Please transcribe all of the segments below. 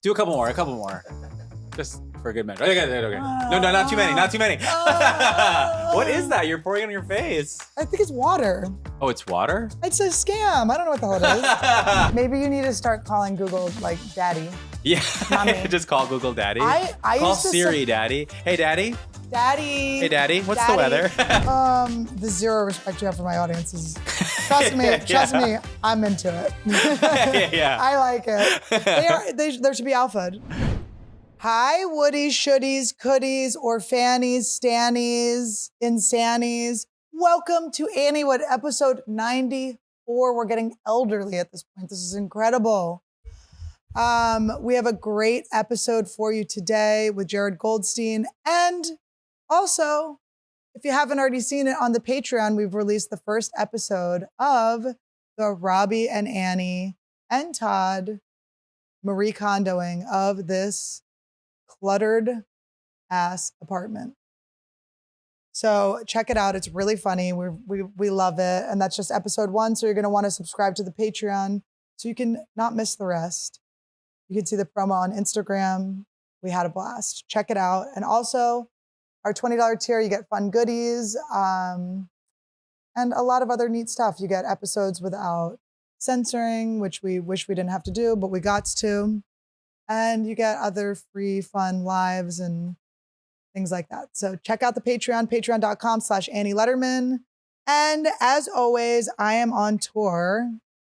Do a couple more. Just for a good measure. Okay. No, not too many. What is that? You're pouring on your face. I think it's water. Oh, it's water? It's a scam. I don't know what the hell it is. Maybe you need to start calling Google like daddy. Yeah. Not me. Just call Google Daddy. I call used to Siri Daddy. Hey, Daddy. Daddy. Hey, Daddy. What's the weather? The zero respect you have for my audience is, trust me, I'm into it. Yeah. I like it. There should be alpha. Hi, woodies, shoodies, coodies, or fannies, stannies, insannies. Welcome to Anniewood, episode 94. We're getting elderly at this point. This is incredible. We have a great episode for you today with Jared Goldstein. And also, if you haven't already seen it on the Patreon, we've released the first episode of the Robbie and Annie and Todd Marie Kondoing of this cluttered ass apartment. So check it out. It's really funny. We love it. And that's just episode 1. So you're going to want to subscribe to the Patreon so you can not miss the rest. You can see the promo on Instagram. We had a blast. Check it out. And also our $20 tier, you get fun goodies and a lot of other neat stuff. You get episodes without censoring, which we wish we didn't have to do, but we got to. And you get other free, fun lives and things like that. So check out the Patreon, patreon.com/Annie Lederman. And as always, I am on tour.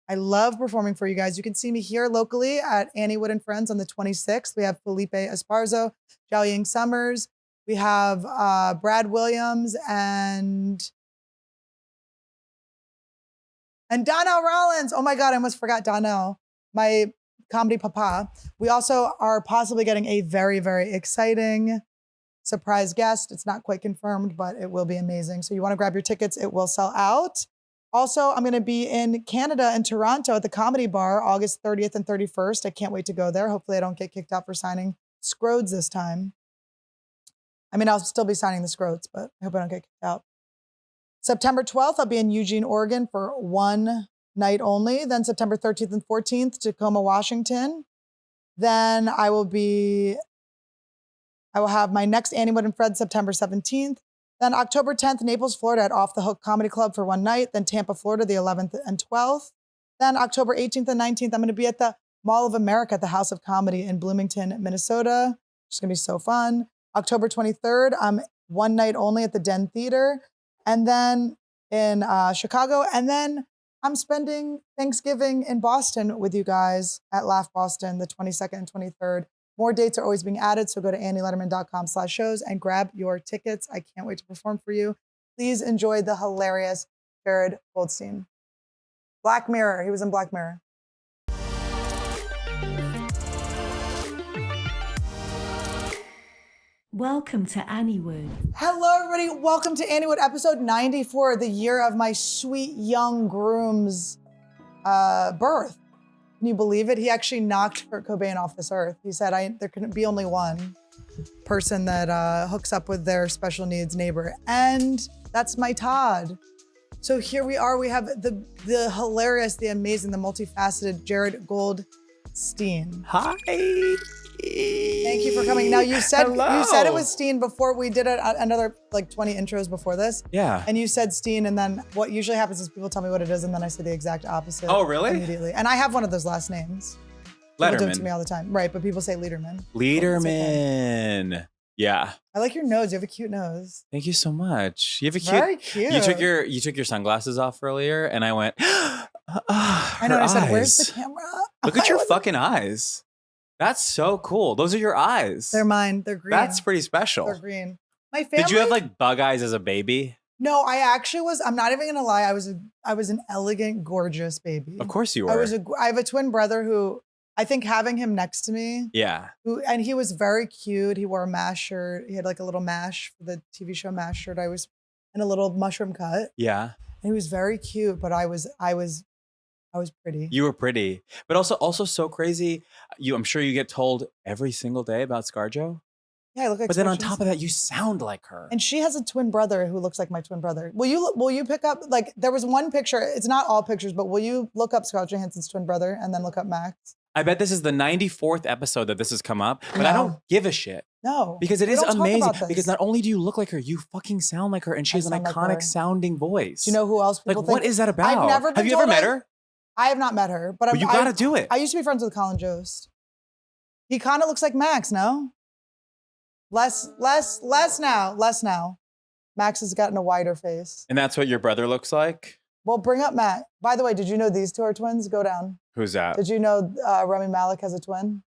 I love performing for you guys. You can see me here locally at Anniewood and Friends on the 26th. We have Felipe Esparzo, Zhao Ying Summers. We have Brad Williams and Donnell Rollins. Oh my God, I almost forgot Donnell, my comedy papa. We also are possibly getting a very, very exciting surprise guest. It's not quite confirmed, but it will be amazing. So you want to grab your tickets, it will sell out. Also, I'm going to be in Canada and Toronto at the Comedy Bar, August 30th and 31st. I can't wait to go there. Hopefully I don't get kicked out for signing Scrodes this time. I mean, I'll still be signing the Scrodes, but I hope I don't get kicked out. September 12th, I'll be in Eugene, Oregon for one night only. Then September 13th and 14th, Tacoma, Washington. Then I will have my next Anniewood and Fred September 17th. Then October 10th, Naples, Florida at Off the Hook Comedy Club for one night. Then Tampa, Florida, the 11th and 12th. Then October 18th and 19th, I'm going to be at the Mall of America at the House of Comedy in Bloomington, Minnesota. It's going to be so fun. October 23rd, I'm one night only at the Den Theater. And then in Chicago. And then I'm spending Thanksgiving in Boston with you guys at Laugh Boston, the 22nd and 23rd. More dates are always being added, so go to annielederman.com/shows and grab your tickets. I can't wait to perform for you. Please enjoy the hilarious Jared Goldstein. Black Mirror, he was in Black Mirror. Welcome to Anniewood. Hello, everybody. Welcome to Anniewood, episode 94, the year of my sweet young groom's birth. Can you believe it? He actually knocked Kurt Cobain off this earth. He said there can be only one person that hooks up with their special needs neighbor. And that's my Todd. So here we are. We have the hilarious, the amazing, the multifaceted Jared Goldstein. Hi. Thank you for coming. Now you said it was Steen before we did another like 20 intros before this. Yeah. And you said Steen, and then what usually happens is people tell me what it is, and then I say the exact opposite. Oh, really? Immediately. And I have one of those last names. Lederman. People do it to me all the time. Right, but people say Lederman. Lederman. Yeah. I like your nose. You have a cute nose. Thank you so much. You have a cute. Very cute. You took your sunglasses off earlier, and I went. I know. I said, "Where's the camera?" Look at your fucking eyes. That's so cool. Those are your eyes. They're mine. They're green. That's pretty special. They're green. My family. Did you have like bug eyes as a baby? No, I actually was. I'm not even gonna lie. I was an elegant, gorgeous baby. Of course you were. I have a twin brother who I think having him next to me. Yeah. And he was very cute. He wore a MASH shirt. He had like a little MASH for the TV show MASH shirt. I was in a little mushroom cut. Yeah. And he was very cute, but I was pretty. You were pretty, but also so crazy. I'm sure you get told every single day about ScarJo. Yeah, I look like. But then on top of that, you sound like her. And she has a twin brother who looks like my twin brother. Will you pick up, like, there was one picture, it's not all pictures, but will you look up Scarlett Johansson's twin brother and then look up Max? I bet this is the 94th episode that this has come up, but I No. don't give a shit. No. Because it We is don't talk amazing. about this. Because not only do you look like her, you fucking sound like her, and she I has an sound like her. iconic sounding voice. Do you know who else like, people what think? is that about? I've never been Have you ever told met her? I have not met her, but Well, you gotta do it. I used to be friends with Colin Jost. He kind of looks like Max, no? Less now. Max has gotten a wider face. And that's what your brother looks like? Well, bring up Matt. By the way, did you know these two are twins? Go down. Who's that? Did you know Rami Malek has a twin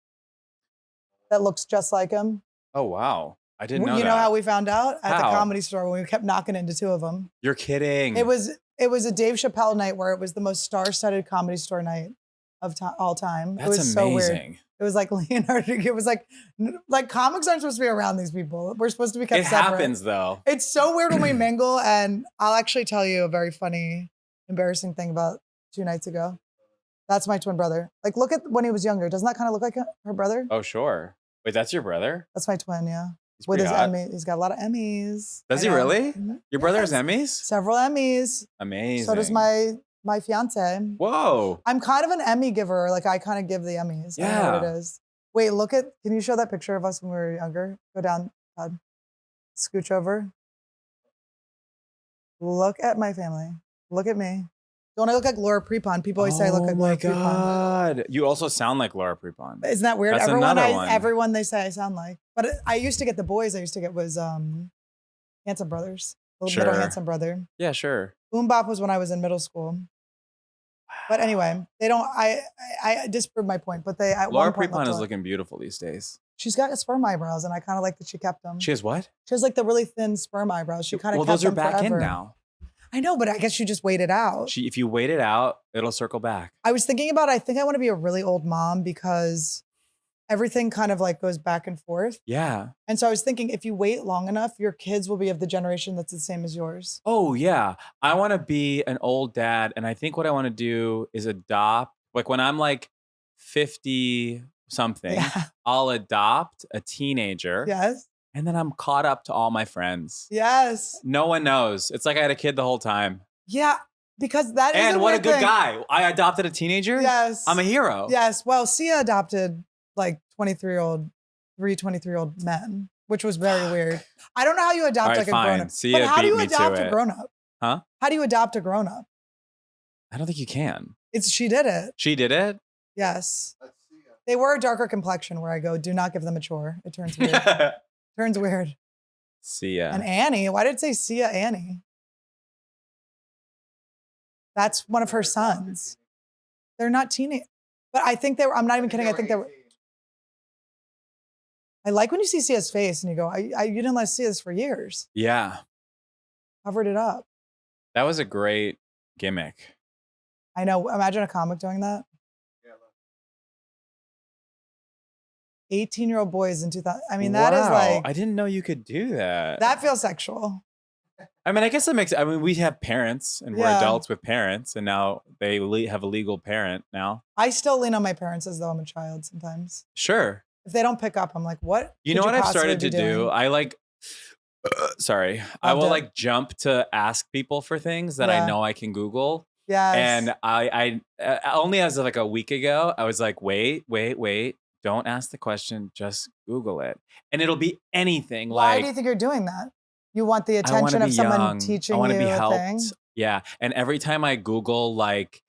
that looks just like him? Oh, wow. I didn't know You that. know how we found out? At the How? Comedy Store when we kept knocking into two of them. You're kidding. It was a Dave Chappelle night where it was the most star-studded Comedy Store night of all time. That's it was so weird. amazing. It was like Leonardo. It was like comics aren't supposed to be around these people. We're supposed to be kept It separate. happens, though. It's so weird when we mingle, and I'll actually tell you a very funny, embarrassing thing about 2 nights ago. That's my twin brother. Like, look at when he was younger. Doesn't that kind of look like her brother? Oh, sure. Wait, that's your brother? That's my twin, yeah. He's With pretty his hot. Emmy, he's got a lot of Emmys. Does I he know. really? Mhm. Your brother has Yes. Emmys? Several Emmys. Amazing. So does my fiance. Whoa. I'm kind of an Emmy giver. Like, I kind of give the Emmys. I don't know what Yeah. it is. Wait, can you show that picture of us when we were younger? Go down, Todd. Scooch over. Look at my family. Look at me. Don't I look like Laura Prepon? People always say I look like Laura Oh, my God. You also sound like Laura Prepon. Prepon. Isn't that weird? That's another one. Everyone they say I sound like. But I used to get the boys I used to get was Handsome Brothers. The Sure. Little Handsome Brother. Yeah, sure. Boom Bop was when I was in middle school. But anyway, they don't. I disproved my point. But they. At Laura one point Prepon looked is alike. looking beautiful these days. She's got sperm eyebrows, and I kind of like that she kept them. She has what? She has like the really thin sperm eyebrows. She kind of Well, kept those are them back forever. in now. I know, but I guess you just wait it out. If you wait it out, it'll circle back. I was thinking about. I think I want to be a really old mom because everything kind of like goes back and forth. Yeah. And so I was thinking, if you wait long enough, your kids will be of the generation that's the same as yours. Oh, yeah. I want to be an old dad. And I think what I want to do is adopt, like when I'm like 50 something, Yeah. I'll adopt a teenager. Yes. And then I'm caught up to all my friends. Yes. No one knows. It's like I had a kid the whole time. Yeah. Because that is And what a weird good thing. guy. I adopted a teenager. Yes. I'm a hero. Yes. Well, Sia adopted like 23-year-old men, which was very weird. I don't know how you adopt All right, like a fine. grown-up. Sia But how do beat you me to adopt a it. grown-up? Huh? How do you adopt a grown-up? I don't think you can. She did it. She did it? Yes. They were a darker complexion where I go, do not give them a chore. It turns weird. Turns weird. See ya. And Annie, why did it say Sia Annie? That's one of her sons. They're not teenage. But I think they were, I'm not even kidding. I think they were. I like when you see Sia's face and you go, you didn't let us see this for years. Yeah. Covered it up. That was a great gimmick. I know. Imagine a comic doing that. 18-year-old boys in 2000. I mean, that is Wow. like, I didn't know you could do that. that feels sexual. I mean, I guess that makes. I mean, we have parents, and we're Yeah. adults with parents, and now they have a legal parent now. I still lean on my parents as though I'm a child sometimes. Sure. If they don't pick up, I'm like, what? You could know what I've possibly started to be do? doing? I like. Sorry, I I'll will do it. like jump to ask people for things that Yeah. I know I can Google, Yes. and I only as of like a week ago, I was like, wait, don't ask the question, just Google it, and it'll be anything. Why like do you think you're doing that? You want the I wanna attention of be someone young. teaching I you want to be a helped. thing? Yeah. And every time I Google like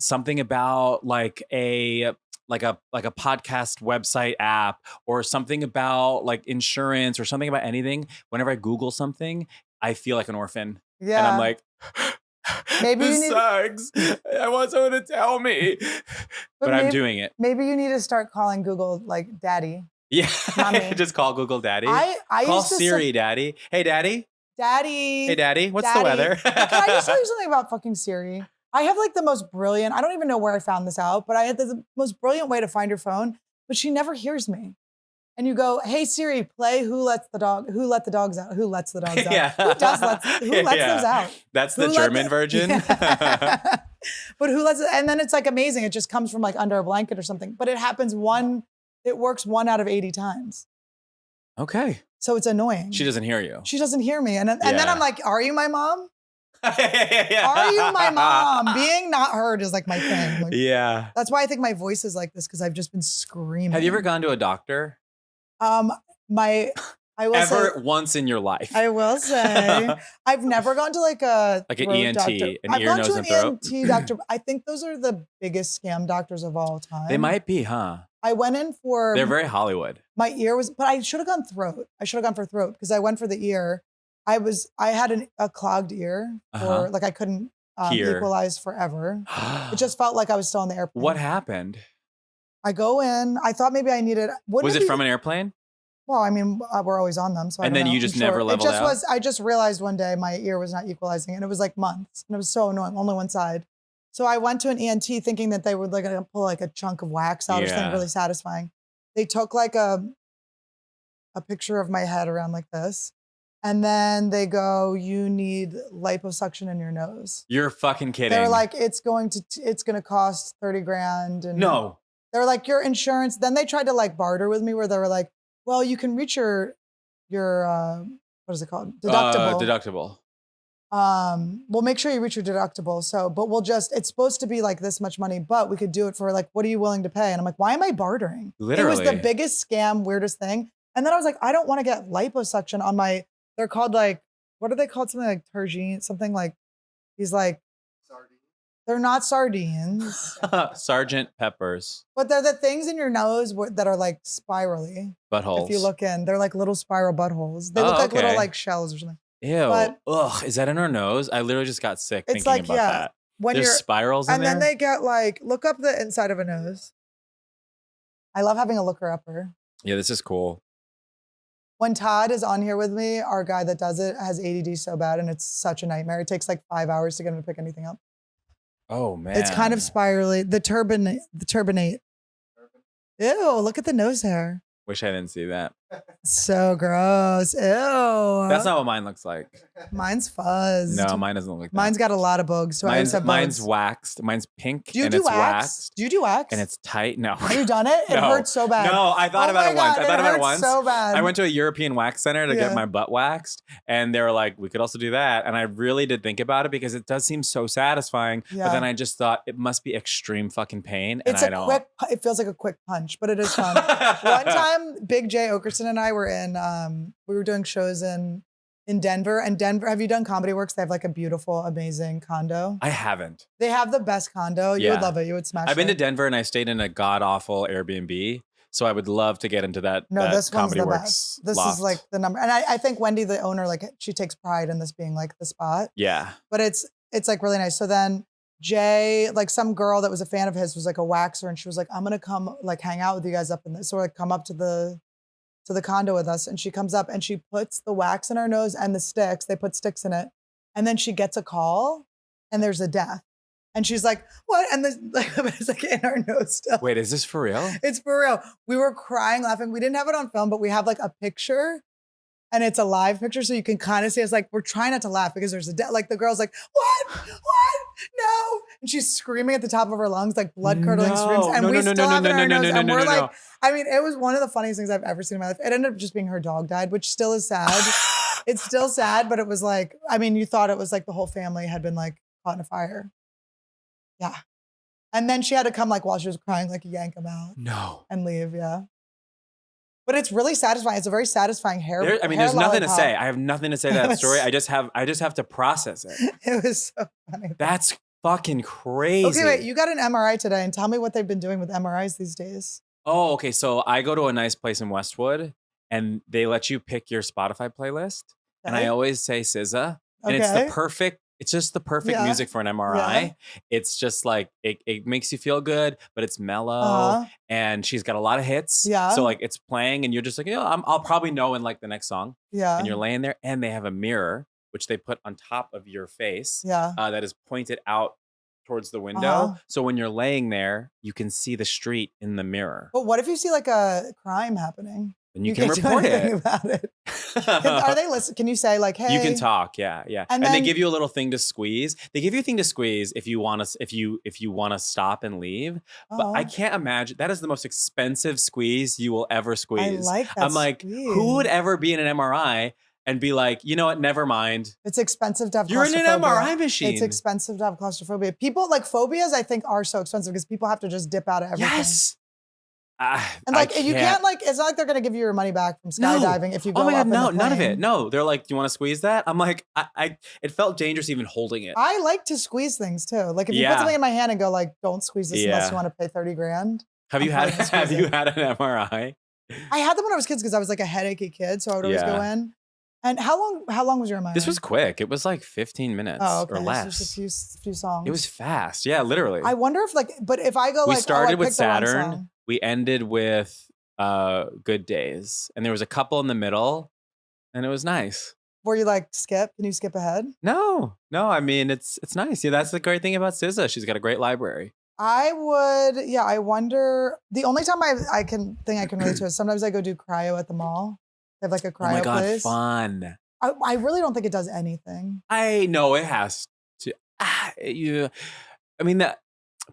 something about like a podcast website app or something about like insurance or something about anything, whenever I Google something, I feel like an orphan. Yeah. And I'm like, Maybe this you need- sucks. I want someone to tell me. But I'm maybe- doing it. Maybe you need to start calling Google like daddy. Yeah. Mommy. Just call Google Daddy. I Call used to Siri Daddy. Hey Daddy. Daddy. Hey Daddy. What's Daddy. the weather? Can I just tell you something about fucking Siri? I have like the most brilliant, I don't even know where I found this out, but I had the most brilliant way to find your phone, but she never hears me. And you go, hey Siri, play Who Let the Dogs Out? Who lets the dogs out? Yeah. Who lets those out? That's Who the let German the- version. Yeah. But who lets it? And then it's like amazing. It just comes from like under a blanket or something. But it works 1 out of 80 times. Okay. So it's annoying. She doesn't hear you. She doesn't hear me. And then Yeah. I'm like, are you my mom? Are you my mom? Being not heard is like my thing. Like, Yeah. that's why I think my voice is like this because I've just been screaming. Have you ever gone to a doctor? I will Ever say, once in your life? I will say I've never gone to like an throat ENT, doctor. an I've ear, gone nose, to and an throat. ENT doctor. I think those are the biggest scam doctors of all time. They might be, huh? I went in for They're very Hollywood. my ear was, but I should have gone throat. I should have gone for throat because I went for the ear. I had a clogged ear for like I couldn't Hear. equalize forever. It just felt like I was still on the airplane. What happened? I go in. I thought maybe I needed. Was it from an airplane? Well, I mean, we're always on them, so. And I don't then know. you just I'm never sure. leveled It just out? was. I just realized one day my ear was not equalizing, and it was like months, and it was so annoying. Only one side. So I went to an ENT thinking that they would like gonna pull like a chunk of wax out or something Yeah. really satisfying. They took like a picture of my head around like this. And then they go, you need liposuction in your nose. You're fucking kidding. They're like, it's going to cost 30 grand. And no. they're like, your insurance. Then they tried to like barter with me where they were like, well, you can reach your what is it called? Deductible. Deductible. We'll make sure you reach your deductible. So, but it's supposed to be like this much money, but we could do it for like, what are you willing to pay? And I'm like, why am I bartering? Literally. It was the biggest scam, weirdest thing. And then I was like, I don't want to get liposuction on my, they're called like, what are they called? Something like Turgine, something like, he's like, sardines. They're not sardines. Sergeant Peppers. But they're the things in your nose that are like spirally. Buttholes. If you look in, they're like little spiral buttholes. They look like little like shells or something. Ew. But, ugh, is that in our nose? I literally just got sick it's thinking like, about yeah, that. when There's spirals in and there? then they get like, look up the inside of a nose. I love having a looker upper. Yeah, this is cool. When Todd is on here with me, our guy that does it has ADD so bad and it's such a nightmare. It takes like 5 hours to get him to pick anything up. Oh man. It's kind of spirally. The turbinate. Ew, look at the nose hair. Wish I didn't see that. So gross. Ew. That's not what mine looks like. Mine's fuzzed. No, mine doesn't look like that. Mine's got a lot of bugs. So mine's waxed. Mine's pink. Do you and do it's wax? waxed. Do you do wax? And it's tight. No. Have you done it? It No. hurts so bad. No, I thought about it once. I thought about it once. So bad. I went to a European wax center to Yeah. get my butt waxed, and they were like, "We could also do that." And I really did think about it because it does seem so satisfying. Yeah. But then I just thought it must be extreme fucking pain, and It's I a don't. quick. It feels like a quick punch, but it is fun. One time, Big J Okerson and I were in. We were doing shows in Denver. And Denver, have you done Comedy Works? They have like a beautiful, amazing condo. I haven't. They have the best condo. You Yeah. would love it. You would smash it. I've been to Denver and I stayed in a god awful Airbnb. So I would love to get into that. No, that this one's Comedy the Works best. This loft. is like the number. And I think Wendy, the owner, like she takes pride in this being like the spot. Yeah. But it's like really nice. So then Jay, like some girl that was a fan of his was like a waxer and she was like, I'm gonna come like hang out with you guys up in this. So we're like, come up to the condo with us. And she comes up and she puts the wax in her nose and the sticks. They put sticks in it. And then she gets a call and there's a death. And she's like, what? And this like it's like in our nose still. Wait, is this for real? It's for real. We were crying, laughing. We didn't have it on film, but we have like a picture and it's a live picture. So you can kind of see us like, we're trying not to laugh because there's a death. Like the girl's like, what? No. And she's screaming at the top of her lungs, like blood curdling screams. And we still have it in our nose. And we're like, I mean, it was one of the funniest things I've ever seen in my life. It ended up just being her dog died, which still is sad. It's still sad, but it was like, I mean, you thought it was like the whole family had been like caught in a fire. Yeah. And then she had to come like while she was crying, like yank him out No. and leave. Yeah. But it's really satisfying. It's a very satisfying hair. There's nothing to lollipop. say. I have nothing to say to that story. I just have to process it. It was so funny. That's fucking crazy. Okay, wait, you got an MRI today and tell me what they've been doing with MRIs these days. Oh, okay. So I go to a nice place in Westwood and they let you pick your Spotify playlist. And I always say SZA. And it's just the perfect Yeah. music for an MRI. Yeah. It's just like, it makes you feel good, but it's mellow. Uh-huh. And she's got a lot of hits. Yeah. So like it's playing and you're just like, I'll probably know in like the next song. Yeah. And you're laying there and they have a mirror, which they put on top of your face. Yeah. That is pointed out towards the window. Uh-huh. So when you're laying there, you can see the street in the mirror. But what if you see like a crime happening? And you can can't do report anything it. About it. Are they listening? Can you say like, hey? You can talk, yeah. And then- they give you a little thing to squeeze. They give you a thing to squeeze if you want to if you want to stop and leave. But I can't imagine that is the most expensive squeeze you will ever squeeze. I like that. I'm like, squeeze. who would ever be in an MRI and be like, you know what? Never mind. It's expensive to have You're in an claustrophobia. MRI machine. It's expensive to have claustrophobia. People like phobias, I think, are so expensive because people have to just dip out of everything. Yes. And like, you can't like, it's not like they're going to give you your money back from skydiving if you go Oh my up God, no, in the none of plane. it. No, they're like, do you want to squeeze that? I'm like, it felt dangerous even holding it. I like to squeeze things too. Like if you put something in my hand and go like, don't squeeze this unless you want to pay 30 grand. Have you had an MRI? I had them when I was kids because I was like a headachy kid. So I would always go in. And how long was your MRI? This was quick. It was like 15 minutes or less. This was just a few songs. It was fast. Yeah, literally. I wonder if like, but if I go we like, started I with picked the wrong Saturn. song. We ended with Good Days. And there was a couple in the middle and it was nice. Were you like skip? Can you skip ahead? No. I mean, it's nice. Yeah, that's the great thing about SZA. She's got a great library. I wonder. The only time I can relate to is sometimes I go do cryo at the mall. They have like a cryo Oh my God, place. fun. I really don't think it does anything. I know it has to. I mean,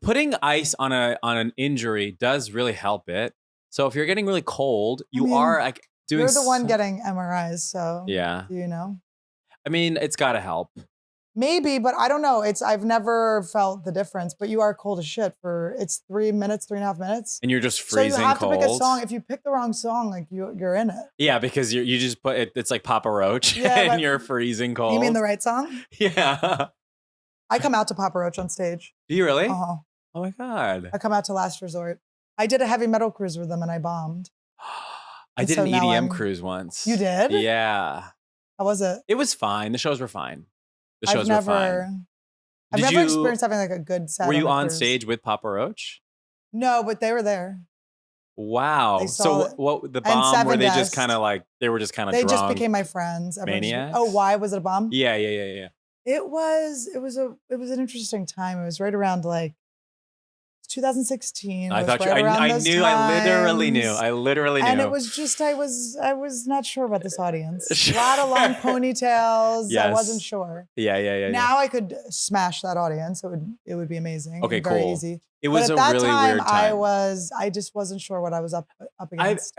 putting ice on an injury does really help it. So if you're getting really cold, you are like doing. You're the one getting MRIs, so yeah. You know. I mean, it's got to help. Maybe, but I don't know. I've never felt the difference. But you are cold as shit it's 3 minutes, 3.5 minutes. And you're just freezing cold. So you have to pick a song. If you pick the wrong song, like you're in it. Yeah, because you just put it. It's like Papa Roach, and you're freezing cold. You mean the right song? Yeah. I come out to Papa Roach on stage. Do you really? Uh-huh. Oh my God. I come out to Last Resort. I did a heavy metal cruise with them and I bombed. I did an EDM cruise once. You did? Yeah. How was it? It was fine. The shows were fine. I've never experienced having like a good set. Were you on stage with Papa Roach? No, but they were there. Wow. So what the bomb were they just kind of like, they were just kind of They just became my friends. Maniacs? Why was it a bomb? Yeah. It was an interesting time. It was right around like 2016. I thought I literally knew. And it was just, I was not sure about this audience. A lot of long ponytails. Yes. I wasn't sure. Yeah. Now I could smash that audience. It would be amazing. Okay, very cool. easy. It was but a at that really time, weird time. I just wasn't sure what I was up against.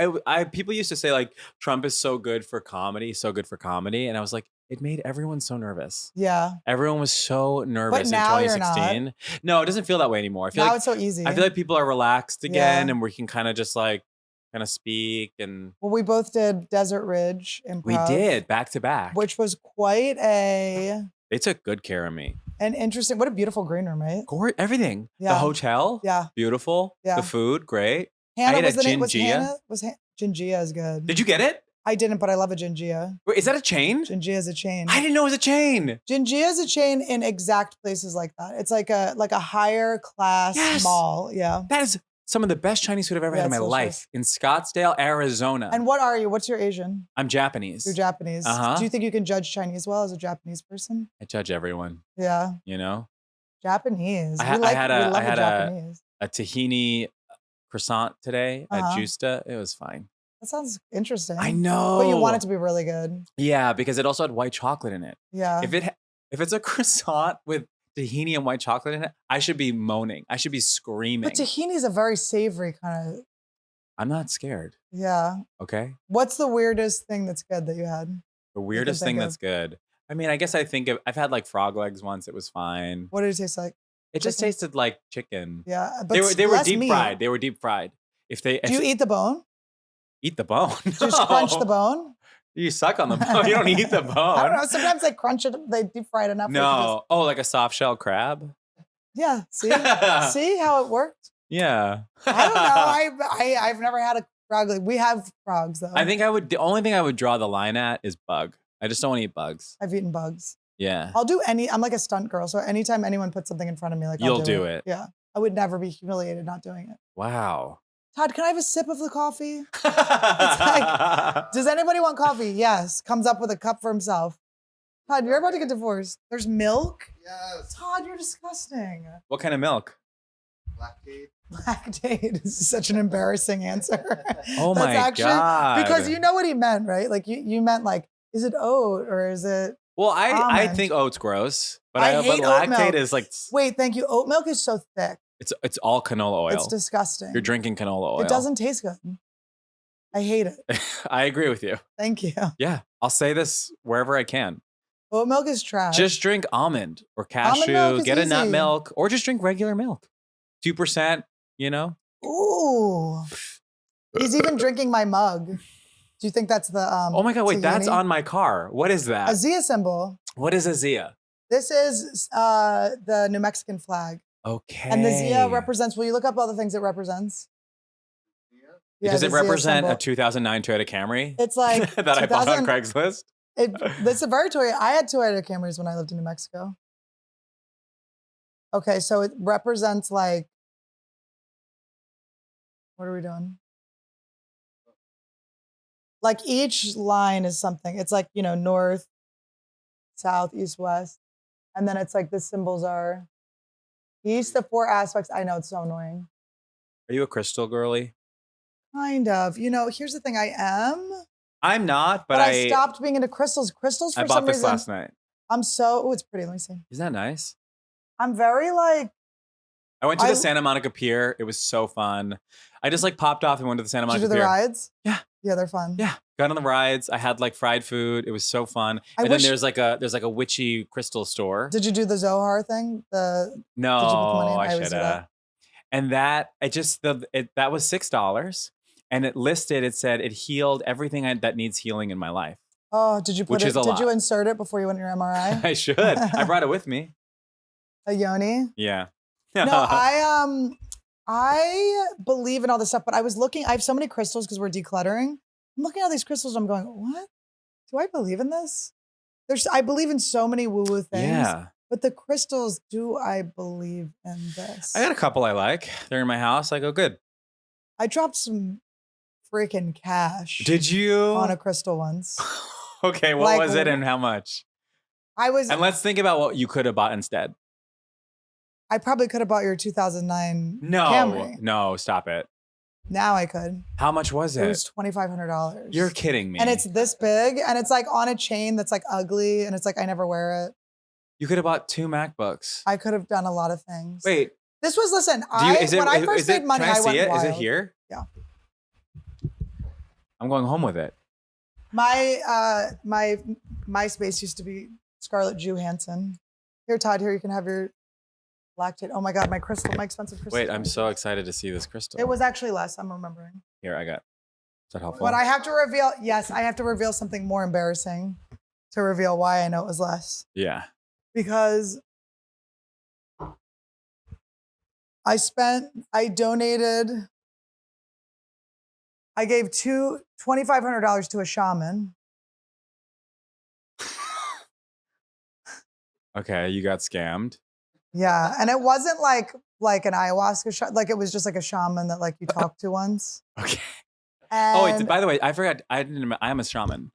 People used to say like Trump is so good for comedy, and I was like, it made everyone so nervous. Yeah, everyone was so nervous in now 2016. You're not. No, it doesn't feel that way anymore. I feel now like it's so easy. I feel like people are relaxed again, and we can kind of just like kind of speak and. Well, we both did Desert Ridge improv. We did back to back, which was quite a. They took good care of me. And interesting. What a beautiful green room, right? Everything. Yeah. The hotel. Yeah. Beautiful. Yeah. The food, great. Hannah, I had was a the name, was gingia. Hannah? Gingia is good. Did you get it? I didn't, but I love a gingia. Wait, is that a chain? Gingia is a chain. I didn't know it was a chain. Gingia is a chain in exact places like that. It's like a higher class mall. Yeah. That is some of the best Chinese food I've ever had in my life. In Scottsdale, Arizona. And what are you? What's your Asian? I'm Japanese. You're Japanese. Uh-huh. Do you think you can judge Chinese well as a Japanese person? I judge everyone. Yeah. You know? Japanese. I had a tahini croissant today at Justa. It was fine. That sounds interesting. I know. But you want it to be really good. Yeah, because it also had white chocolate in it. Yeah. If it's a croissant with tahini and white chocolate in it, I should be moaning. I should be screaming. But tahini is a very savory kind of. I'm not scared. Yeah. Okay. What's the weirdest thing that's good that you had? The weirdest thing that's good. I mean, I guess I've had like frog legs once. It was fine. What did it taste like? It just tasted like chicken. Yeah, but they were deep fried. They were deep fried. Do you eat the bone? Eat the bone? No. Just crunch the bone? You suck on the bone. You don't eat the bone. I don't know. Sometimes they crunch it. They deep fry it enough. No. Oh, like a soft shell crab? Yeah. See? See how it worked? Yeah. I don't know. I've never had a frog. We have frogs though. I think the only thing I would draw the line at is bug. I just don't want to eat bugs. I've eaten bugs. Yeah. I'll do I'm like a stunt girl. So anytime anyone puts something in front of me, like you'll do it. Yeah. I would never be humiliated not doing it. Wow. Todd, can I have a sip of the coffee? It's like, does anybody want coffee? Yes. Comes up with a cup for himself. Todd, you're about to get divorced. There's milk? Yes. Todd, you're disgusting. What kind of milk? Lactate. Lactate is such an embarrassing answer. Oh my God. Because you know what he meant, right? Like you meant like, is it oat or is it Well, I almond? think oat's gross. But I hate oat lactate milk. is like Wait, thank you. Oat milk is so thick. it's all canola oil. It's disgusting. You're drinking canola oil. It doesn't taste good. I hate it. I agree with you. Thank you. Yeah. I'll say this wherever I can. Oat milk is trash. Just drink almond or Almond cashew, milk is get a nut easy. milk, or just drink regular milk. 2%, you know? Ooh. He's even drinking my mug. Do you think that's the Oh my God, wait, that's tahini? on my car. What is that? A Zia symbol. What is a Zia? This is the New Mexican flag. Okay. And the Zia represents, will you look up all the things it represents? Yeah, Does the it Zia represent a symbol. 2009 Toyota Camry? It's like that I bought on 2000 Craigslist? This is very Toyota. I had Toyota Camrys when I lived in New Mexico. Okay, so it represents like, what are we doing? Like each line is something. It's like, you know, north, south, east, west. And then it's like the symbols are each the 4 aspects. I know it's so annoying. Are you a crystal girly? Kind of. You know, here's the thing. I am, I'm not, but I stopped being into crystals. Crystals for I some bought this reason. last night. I'm so, oh, it's pretty. Let me see. Isn't that nice? I'm very like, I went to the Santa Monica Pier. It was so fun. I just like popped off and went to the Santa did you Monica do the Pier. rides? Yeah. Yeah, they're fun. Yeah. Got on the rides. I had like fried food. It was so fun. I And wish- then there's like a witchy crystal store. Did you do the Zohar thing? No, Did you put the money in? I I always should do that. have. And that that was $6, and it said it healed everything that needs healing in my life. Oh, did you put Which it? is a Did you lot. insert it before you went to your MRI? I should. I brought it with me. A yoni? Yeah. No, I believe in all this stuff, but I was looking. I have so many crystals because we're decluttering. I'm looking at all these crystals. I'm going, what? Do I believe in this? I believe in so many woo-woo things. Yeah. But the crystals, do I believe in this? I got a couple I like. They're in my house. I go, good. I dropped some freaking cash. Did you? On a crystal once. Okay, what Like, was it and how much? And let's think about what you could have bought instead. I probably could have bought your 2009 Camry. No, stop it. Now I could. How much was It it? was $2,500. You're kidding me. And it's this big, and it's like on a chain that's like ugly, and it's like I never wear it. You could have bought 2 MacBooks. I could have done a lot of things. Wait. This was, listen, when I first made money, can I I went see it? wild. Is it here? Yeah. I'm going home with it. My MySpace used to be Scarlett Johansson. Here, Todd, here you can have your lactate. Oh my God, my expensive crystal. Wait, I'm so excited to see this crystal. It was actually less, I'm remembering. Here, I got. Is that helpful? But I have to reveal, yes, I have to reveal something more embarrassing to reveal why I know it was less. Yeah. Because I gave $2,500 to a shaman. Okay, you got scammed. Yeah, and it wasn't like an ayahuasca like it was just like a shaman that like you talked to once. Okay. And, Oh, wait, by the way, I forgot. I am a shaman.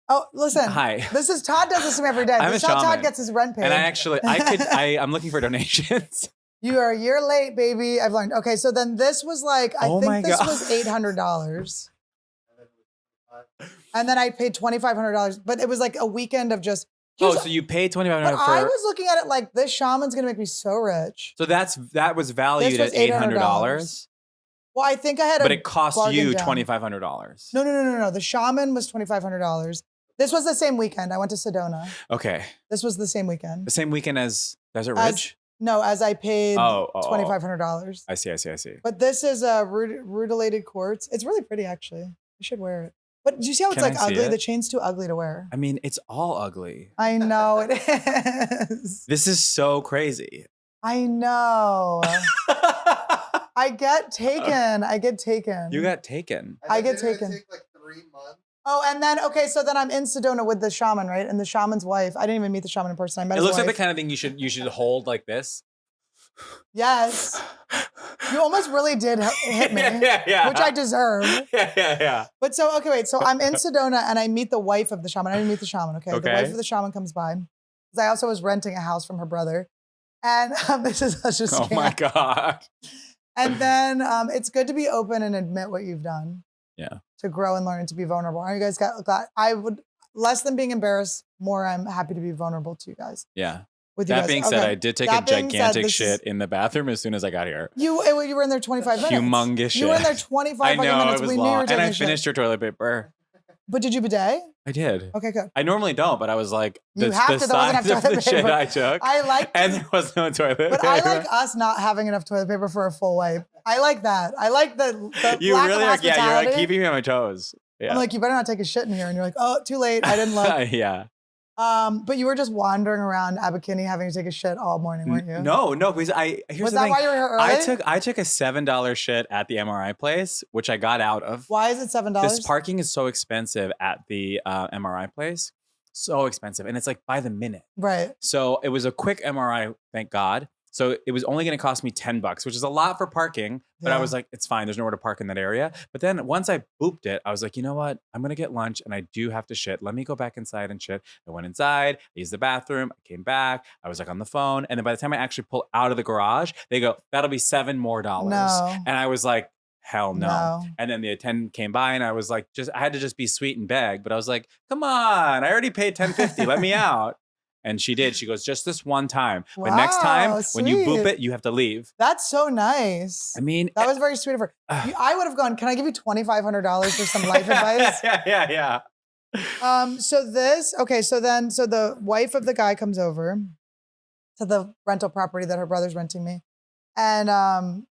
oh, listen. Hi. Todd does this to me every day. I'm This a is how Todd shaman. gets his rent paid. And I'm looking for donations. You are a year late, baby. I've learned. Okay, so then this was like, I Oh my think this God. was $800. And then I paid $2,500, but it was like a weekend of just. So you paid $2,500 But I for. was looking at it like this shaman's gonna make me so rich. So that was valued This was at $800. $800, Well, I think I had but it cost you bargain down. $2,500. No. The shaman was $2,500. This was the same weekend. I went to Sedona. Okay. This was the same weekend. The same weekend as Desert As- Ridge? No, as I paid Oh. $2,500. I see. But this is a rutilated quartz. It's really pretty, actually. You should wear it. But do you see how it's Can like I see ugly? it? The chain's too ugly to wear. I mean, it's all ugly. I know it is. This is so crazy. I know. I get taken. You got taken. I get taken. Take like 3 months. Oh, and then, okay, so then I'm in Sedona with the shaman, right? And the shaman's wife. I didn't even meet the shaman in person. I met It his looks like wife. the kind of thing you should hold like this. Yes. You almost really did hit me, Yeah. which I deserve. Yeah. But so, okay, wait. So I'm in Sedona and I meet the wife of the shaman. I didn't meet the shaman, okay? The Okay. wife of the shaman comes by. Because I also was renting a house from her brother. And this is such a scam. Oh my God. And then it's good to be open and admit what you've done. Yeah. To grow and learn and to be vulnerable. Are you guys glad? I would, less than being embarrassed, more I'm happy to be vulnerable to you guys. Yeah. With you That guys. being said, Okay. I did take a That being said, gigantic this shit is- in the bathroom as soon as I got here. You were in there 25 minutes. Humongous shit. You were in there 25 I fucking know, minutes. it was We knew you were long. And taking I a shit. finished your toilet paper. But did you bidet? I did. Okay, good. I normally don't, but I was like, You the have to. There wasn't size enough of the toilet shit paper. I took. I like, and there was no toilet but paper. I like us not having enough toilet paper for a full wipe. I like that. I like the You lack really of are, hospitality. yeah, you're like keeping me on my toes. Yeah. I'm like, you better not take a shit in here. And you're like, oh, too late. I didn't look. Yeah. But you were just wandering around Abercrombie having to take a shit all morning, weren't you? No, because here's Was the that thing. why you were here early? I took a $7 shit at the MRI place, which I got out of. Why is it $7? This parking is so expensive at the MRI place. So expensive. And it's like by the minute. Right. So it was a quick MRI, thank God. So it was only going to cost me $10, which is a lot for parking. But I was like, it's fine. There's nowhere to park in that area. But then once I booped it, I was like, you know what? I'm going to get lunch and I do have to shit. Let me go back inside and shit. I went inside, I used the bathroom, I came back. I was like on the phone. And then by the time I actually pull out of the garage, they go, that'll be $7 more. No. And I was like, hell no. No. And then the attendant came by and I was like, I had to just be sweet and beg. But I was like, come on, I already paid $10.50. Let me out. And she did. She goes, just this one time. But next time, when you boop it, you have to leave. That's so nice. I mean, that was very sweet of her. I would have gone, can I give you $2,500 for some life advice? Yeah. So the wife of the guy comes over to the rental property that her brother's renting me. And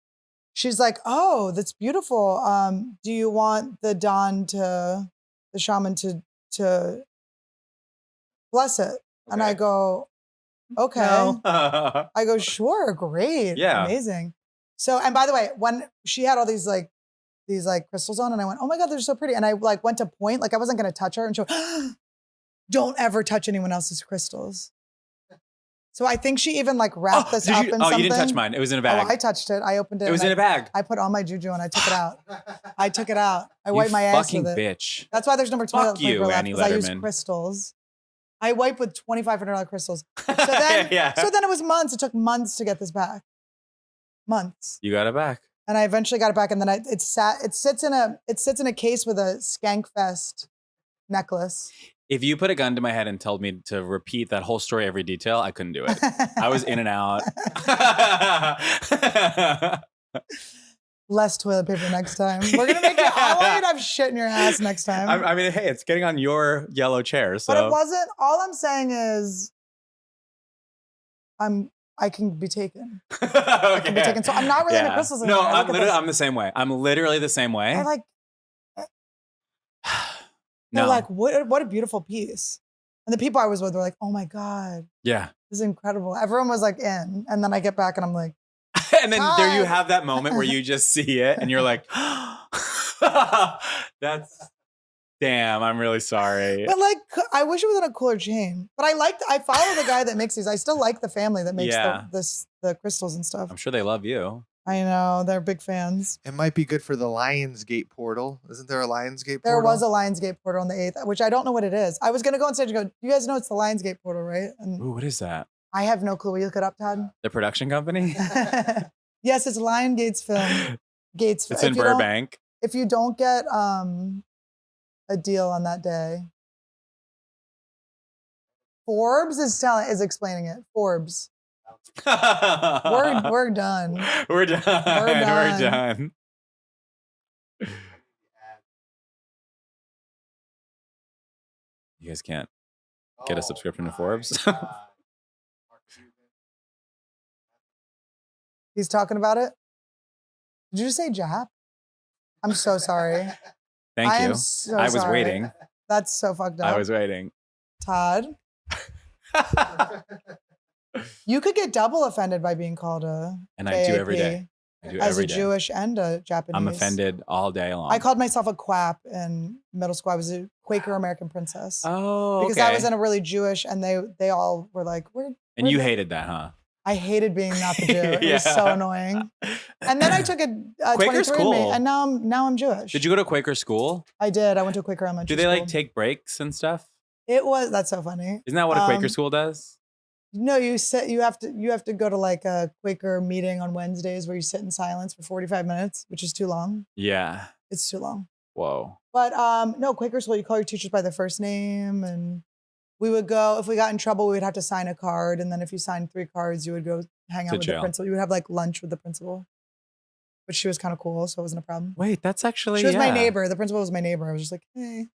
she's like, oh, that's beautiful. Do you want the shaman to bless it? Okay. And I go, okay. No. I go, sure, great. Yeah. Amazing. So, and by the way, when she had all these crystals on and I went, oh my God, they're so pretty. And I like went to point, like I wasn't going to touch her and she went, don't ever touch anyone else's crystals. So I think she even like wrapped this up in something. You didn't touch mine. It was in a bag. Oh, I touched it. I opened it. It was in a bag. I put all my juju and I took it out. I wiped my ass with it. Fucking bitch. That's why there's no more toilet paper left, Annie because I use Lederman. crystals. I wipe with $2,500 crystals. So then, so then it was months. It took months to get this back. Months. You got it back. And I eventually got it back. And then it sits in a case with a Skankfest necklace. If you put a gun to my head and told me to repeat that whole story, every detail, I couldn't do it. I was in and out. Less toilet paper next time. We're going to make it, I want you to have shit in your ass next time. I mean, hey, it's getting on your yellow chair. So. But it wasn't, all I'm saying is I can be taken. Okay. I can be taken. So I'm not really into crystals anymore. No, I'm the same way. I'm literally the same way. I like, no. They're like, what a beautiful piece. And the people I was with were like, oh my God. Yeah. This is incredible. Everyone was like in. And then I get back and I'm like, and then there you have that moment where you just see it and you're like, that's, damn, I'm really sorry. But like, I wish it was in a cooler chain. But I follow the guy that makes these. I still like the family that makes the crystals and stuff. I'm sure they love you. I know, they're big fans. It might be good for the Lionsgate portal. Isn't there a Lionsgate portal? There was a Lionsgate portal on the 8th, which I don't know what it is. I was going to go on stage and go, you guys know it's the Lionsgate portal, right? And ooh, what is that? I have no clue. Will you look it up, Todd? The production company? Yes, it's Lionsgate's film. It's in Burbank. If you don't get a deal on that day, Forbes is explaining it. Forbes. We're done. We're done. You guys can't get a subscription to Forbes. He's talking about it. Did you just say Jap? I'm so sorry. Thank you. I was sorry. waiting. That's so fucked up. I was waiting. Todd. You could get double offended by being called a and I do every day. I do as every a day. Jewish and a Japanese. I'm offended all day long. I called myself a quap in middle school. I was a Quaker American princess. Oh, because I was in a really Jewish, and they all were like, And you hated that, huh? I hated being not the Jew. It was so annoying. And then I took a Quaker's 23andMe, cool. and now I'm Jewish. Did you go to Quaker school? I did. I went to a Quaker elementary Do they school. like take breaks and stuff? That's so funny. Isn't that what a Quaker school does? No, you have to go to like a Quaker meeting on Wednesdays where you sit in silence for 45 minutes, which is too long. Yeah. It's too long. Whoa. But no, Quaker school, you call your teachers by their first name, and we would go, if we got in trouble, we would have to sign a card. And then if you signed 3 cards, you would go hang out with the principal. You would have like lunch with the principal. But she was kind of cool, so it wasn't a problem. Wait, that's actually, She was my neighbor. The principal was my neighbor. I was just like, hey.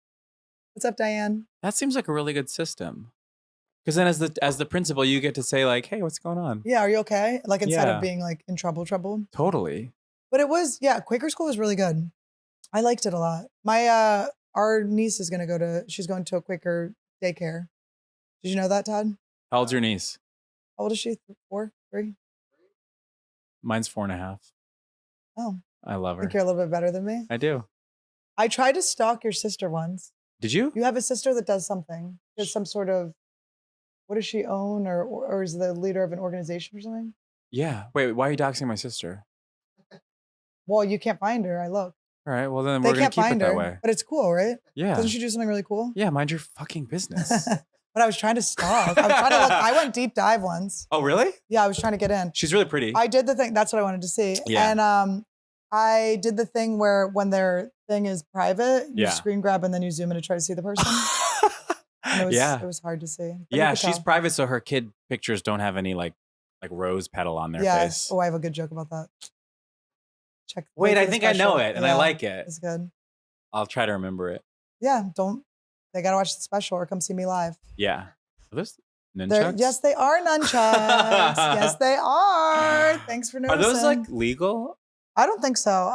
What's up, Diane? That seems like a really good system. Because then as the principal, you get to say like, hey, what's going on? Yeah, are you okay? Like instead Yeah. of being like in trouble. Totally. But it was, yeah, Quaker school was really good. I liked it a lot. My our niece is she's going to a Quaker daycare. Did you know that, Todd? How old's your niece? How old is she? 4, 3? Mine's 4.5. Oh, I love I her. think you're a little bit better than me. I do. I tried to stalk your sister once. Did you? You have a sister that does something. She has some sort of, what does she own or is the leader of an organization or something? Yeah. Wait, why are you doxing my sister? Well, you can't find her. I looked. All right. Well, then They we're going can't to keep it find that her, way. but it's cool, right? Yeah. Doesn't she do something really cool? Yeah. Mind your fucking business. But I was trying to stalk. I was trying to look. I went deep dive once. Oh, really? Yeah, I was trying to get in. She's really pretty. I did the thing. That's what I wanted to see. Yeah. And I did the thing where when their thing is private, you Yeah. screen grab and then you zoom in to try to see the person. And Yeah. It was hard to see. But you Yeah, could she's tell. private, so her kid pictures don't have any like rose petal on their Yeah. face. Oh, I have a good joke about that. Check. Wait, for I the think I know special. it, and I Yeah, like it. It's good. I'll try to remember it. Yeah. They got to watch the special or come see me live. Yeah. Are those They're- nunchucks? yes, they are nunchucks. Yes, they are. Thanks for Are noticing. those like legal? I don't think so.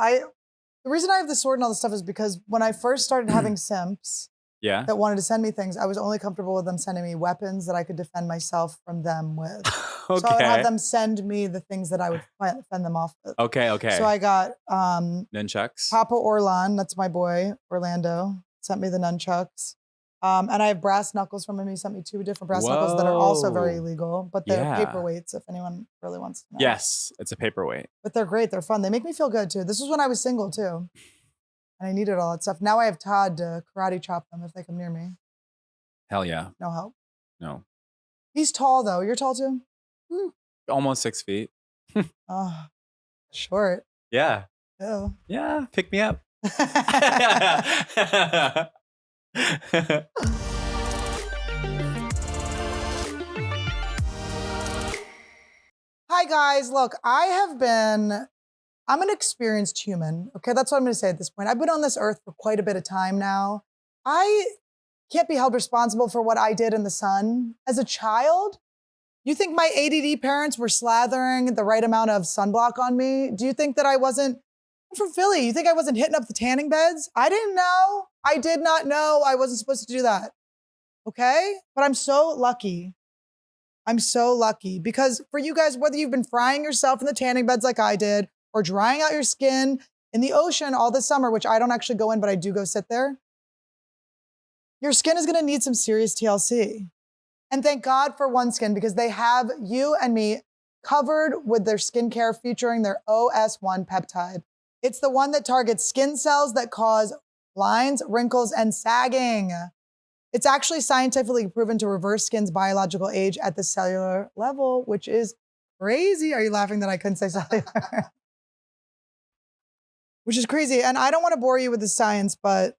The reason I have the sword and all this stuff is because when I first started having simps Yeah. that wanted to send me things, I was only comfortable with them sending me weapons that I could defend myself from them with. Okay. So I would have them send me the things that I would fend them off with. Okay. Okay. So I got Nunchucks. Papa Orlan, that's my boy, Orlando, sent me the nunchucks. And I have brass knuckles from him. He sent me 2 different brass knuckles that are also very Whoa. illegal, but they're Yeah. paperweights if anyone really wants to know. Yes, it's a paperweight. But they're great. They're fun. They make me feel good too. This was when I was single too. And I needed all that stuff. Now I have Todd to karate chop them if they come near me. Hell yeah. No help. No. He's tall though. You're tall too? Almost 6 feet. Oh, short. Yeah. Ew. Yeah. Pick me up. Hi guys. Look, I'm an experienced human. Okay, that's what I'm going to say at this point. I've been on this earth for quite a bit of time now. I can't be held responsible for what I did in the sun. As a child, you think my ADD parents were slathering the right amount of sunblock on me? Do you think that I'm from Philly. You think I wasn't hitting up the tanning beds? I didn't know. I did not know I wasn't supposed to do that. Okay? But I'm so lucky. I'm so lucky because for you guys, whether you've been frying yourself in the tanning beds like I did or drying out your skin in the ocean all this summer, which I don't actually go in, but I do go sit there, your skin is going to need some serious TLC. And thank God for OneSkin because they have you and me covered with their skincare featuring their OS1 peptide. It's the one that targets skin cells that cause lines, wrinkles, and sagging. It's actually scientifically proven to reverse skin's biological age at the cellular level, which is crazy. Are you laughing that I couldn't say cellular? Which is crazy. And I don't want to bore you with the science, but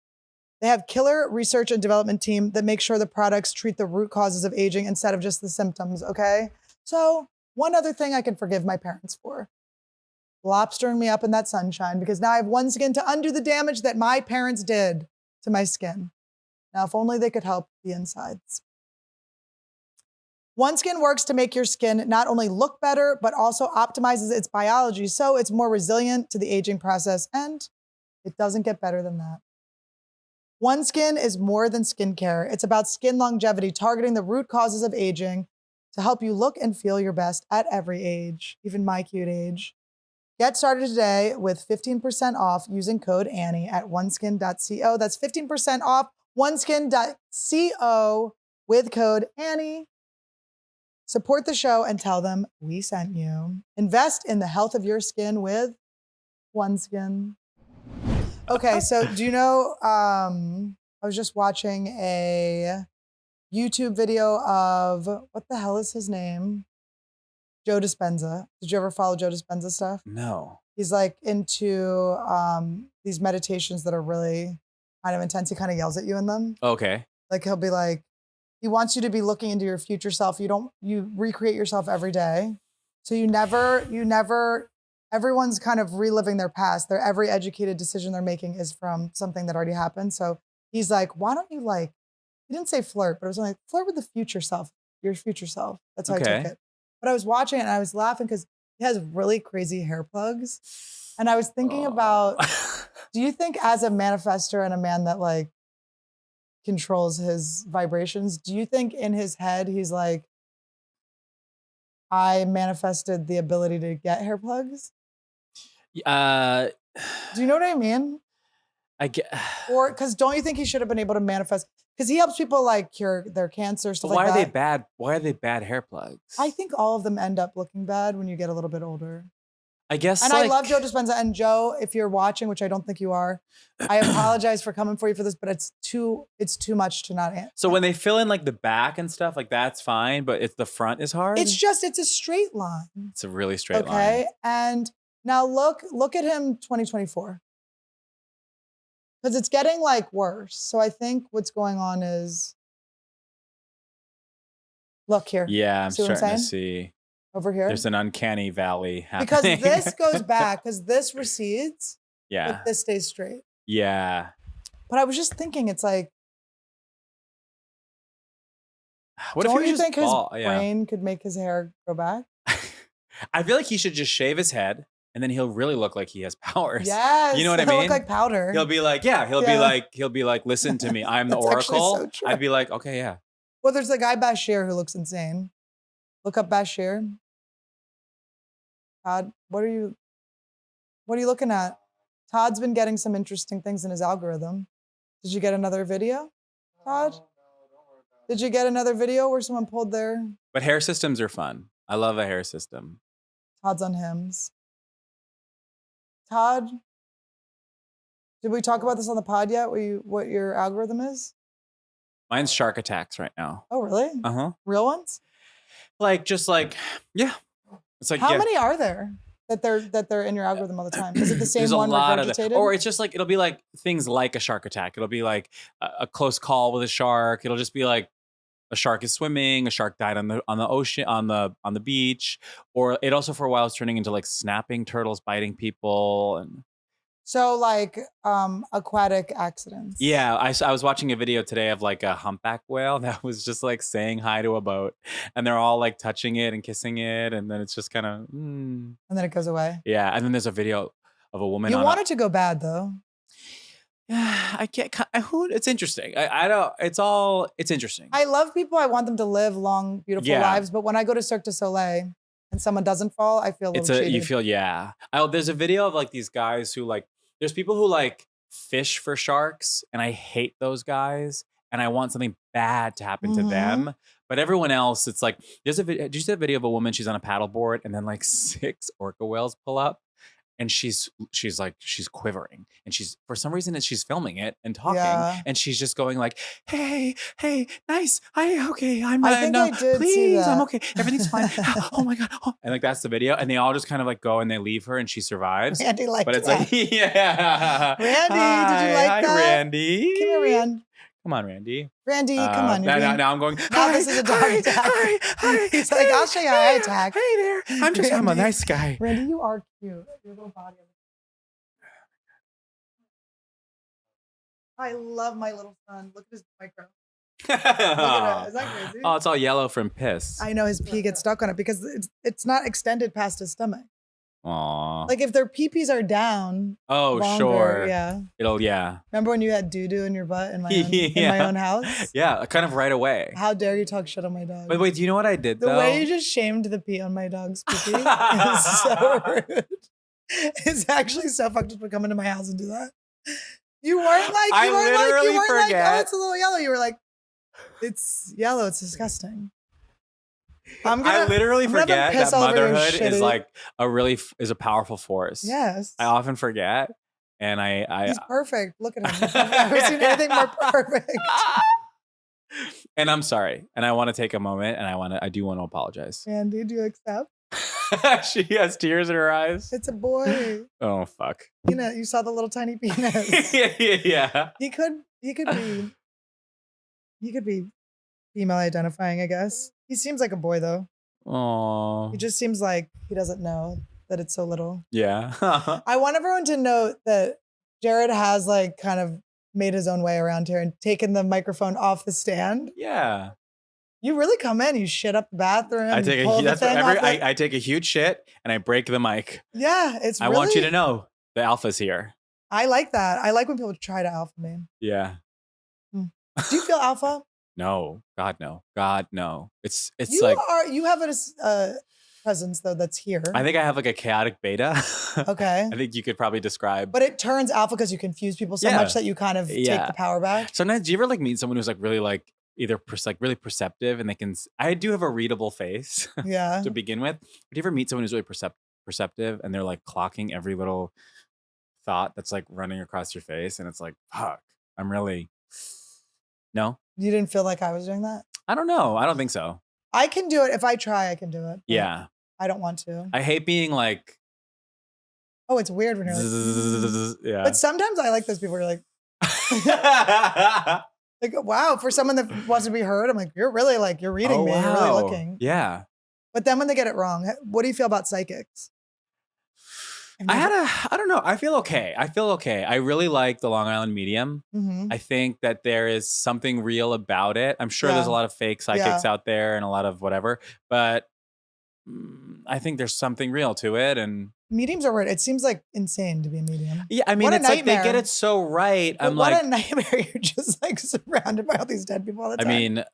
they have killer research and development team that make sure the products treat the root causes of aging instead of just the symptoms, okay? So one other thing I can forgive my parents for. Lobstering me up in that sunshine because now I have OneSkin to undo the damage that my parents did to my skin. Now, if only they could help the insides. OneSkin works to make your skin not only look better, but also optimizes its biology so it's more resilient to the aging process, and it doesn't get better than that. OneSkin is more than skincare. It's about skin longevity, targeting the root causes of aging to help you look and feel your best at every age, even my cute age. Get started today with 15% off using code Annie at oneskin.co. That's 15% off oneskin.co with code Annie. Support the show and tell them we sent you. Invest in the health of your skin with OneSkin. Okay, so do you know, I was just watching a YouTube video of, what the hell is his name? Joe Dispenza. Did you ever follow Joe Dispenza stuff? No. He's like into these meditations that are really kind of intense. He kind of yells at you in them. Okay. Like he'll be like, he wants you to be looking into your future self. You recreate yourself every day. So you never, everyone's kind of reliving their past. Every educated decision they're making is from something that already happened. So he's like, why don't you like he didn't say flirt, but it was like flirt with the future self, your future self. That's how I took Okay. it. But I was watching it and I was laughing because he has really crazy hair plugs. And I was thinking about, do you think as a manifester and a man that like controls his vibrations, do you think in his head he's like, I manifested the ability to get hair plugs? uh, Do you know what I mean? I get. Or because don't you think he should have been able to manifest? Because he helps people like cure their cancer, stuff Why like are they that. bad? Why are they bad hair plugs? I think all of them end up looking bad when you get a little bit older. I guess. And like, I love Joe Dispenza. And Joe, if you're watching, which I don't think you are, I apologize for coming for you for this, but it's too much to not answer. So when they fill in like the back and stuff, like that's fine, but it's the front is hard. It's a straight line. It's a really straight line. Okay. And now look at him 2024. Because it's getting like worse. So I think what's going on is, look here. Yeah, I'm See what I'm starting to saying? see. Over here. There's an uncanny valley happening. Because this goes back, because this recedes, Yeah. but this stays straight. Yeah. But I was just thinking, it's like, What don't if he you was just think his bald? Yeah. brain could make his hair grow back? I feel like he should just shave his head and then he'll really look like he has powers. Yes. You know what I he'll mean? look like powder. He'll be like, yeah, he'll be like, listen to me. I'm the That's actually oracle. so true. I'd be like, okay, yeah. Well, there's a guy Bashir who looks insane. Look up Bashir. Todd, what are you looking at? Todd's been getting some interesting things in his algorithm. Did you get another video, Todd? Did you get another video where someone pulled their But hair systems are fun. I love a hair system. Todd's on hymns? Todd, did we talk about this on the pod yet? What your algorithm is? Mine's shark attacks right now. Oh, really? Uh-huh. Real ones? Like, just like, yeah. It's like, How yeah. many are there that they're in your algorithm all the time? Is it the same There's a one lot of that. regurgitated? Or it's just like, it'll be like things like a shark attack. It'll be like a close call with a shark. It'll just be like a shark is swimming, a shark died on the ocean, on the beach. Or it also for a while was turning into like snapping turtles biting people. And So like aquatic accidents. yeah, I was watching a video today of like a humpback whale that was just like saying hi to a boat, and they're all like touching it and kissing it, and then it's just kind of And then it goes away. yeah. And then there's a video of a woman. You on want it to go bad though. I can't. It's interesting. I don't. It's interesting. I love people. I want them to live long, beautiful Yeah. lives. But when I go to Cirque du Soleil and someone doesn't fall, I feel a It's little you cheated. feel yeah. There's a video of like these guys who like. There's people who like fish for sharks, and I hate those guys. And I want something bad to happen to Mhm. them. But everyone else, it's like there's a video. Did you see that video of a woman? She's on a paddleboard, and then like 6 orca whales pull up, and she's quivering, and she's for some reason she's filming it and talking, Yeah. and she's just going like, hey, nice, okay, I'm I think no, I did please, see that. I'm okay, everything's fine. Oh my god, and like that's the video, and they all just kind of like go and they leave her, and she survives. Randy liked But it's that. like, yeah, Randy, did you like hi, that? Randy, Come here, Rand. Come on, Randy. Randy, come on. You're Now, being- I'm going. Now Hi, this is a dog hi, attack. Hi. He's like, I'll show you how I attack. Hey there. I'm a Randy. nice guy. Randy, you are cute. Your little body. I love my little son. Look at his micro. Look at it. Is that crazy? Oh, it's all yellow from piss. I know his pee gets stuck on it because it's not extended past his stomach. Aw. Like if their pee-pees are down. Oh, longer, sure. Yeah. Yeah. Remember when you had doo-doo in your butt in my own, in my Yeah. own house? Yeah, kind of right away. How dare you talk shit on my dog? But wait, do you know what I did The though? way you just shamed the pee on my dog's pee-pee is so rude. It's actually so fucked up to come into my house and do that. You weren't like, I you weren't literally like, oh, forget. it's a little yellow. You were like, it's yellow. It's disgusting. I literally I'm gonna forget piss that all over your motherhood is shitty- like is a powerful force. Yes. I often forget, and I He's perfect. Look at him. I've never seen anything more perfect. And I'm sorry, and I want to take a moment, and I do want to apologize. Andy, do you accept? She has tears in her eyes. It's a boy. Oh fuck. You know, you saw the little tiny penis. Yeah. He could be female identifying, I guess. He seems like a boy though. Oh. He just seems like he doesn't know that it's so little. Yeah. I want everyone to note that Jared has like kind of made his own way around here and taken the microphone off the stand. Yeah. You really come in, you shit up the bathroom. I you take pull a the that's thing what off the- I take a huge shit and I break the mic. Yeah, it's I really, want you to know the alpha's here. I like that. I like when people try to alpha me. Yeah. Do you feel alpha? No. God no. God no. It's You like you have a presence though that's here. I think I have like a chaotic beta. Okay. I think you could probably describe. But it turns alpha because you confuse people so Yeah. much that you kind of take Yeah. the power back. Sometimes do you ever like meet someone who's like really like either like really perceptive and they can I do have a readable face Yeah. to begin with. But do you ever meet someone who's really perceptive and they're like clocking every little thought that's like running across your face and it's like, fuck, I'm really no? You didn't feel like I was doing that? I don't know. I don't think so. I can do it. If I try, I can do it. but Yeah. I don't want to. I hate being like Oh, it's weird when you're like, zzz, yeah. but sometimes I like those people who are like, like, wow, for someone that wants to be heard, I'm like, you're really like, you're reading Oh, me, you're really wow. looking. Yeah. But then when they get it wrong, what do you feel about psychics? I don't know. I feel okay. I really like the Long Island medium. Mm-hmm. I think that there is something real about it. I'm sure there's a Yeah. lot of fake psychics out there and a lot of whatever, but I think there's something real to it. And Mediums are weird. It seems like insane to be a medium. yeah, I mean, What a it's like they get nightmare. it so right. But I'm what like, a nightmare. You're just like surrounded by all these dead people all the I time.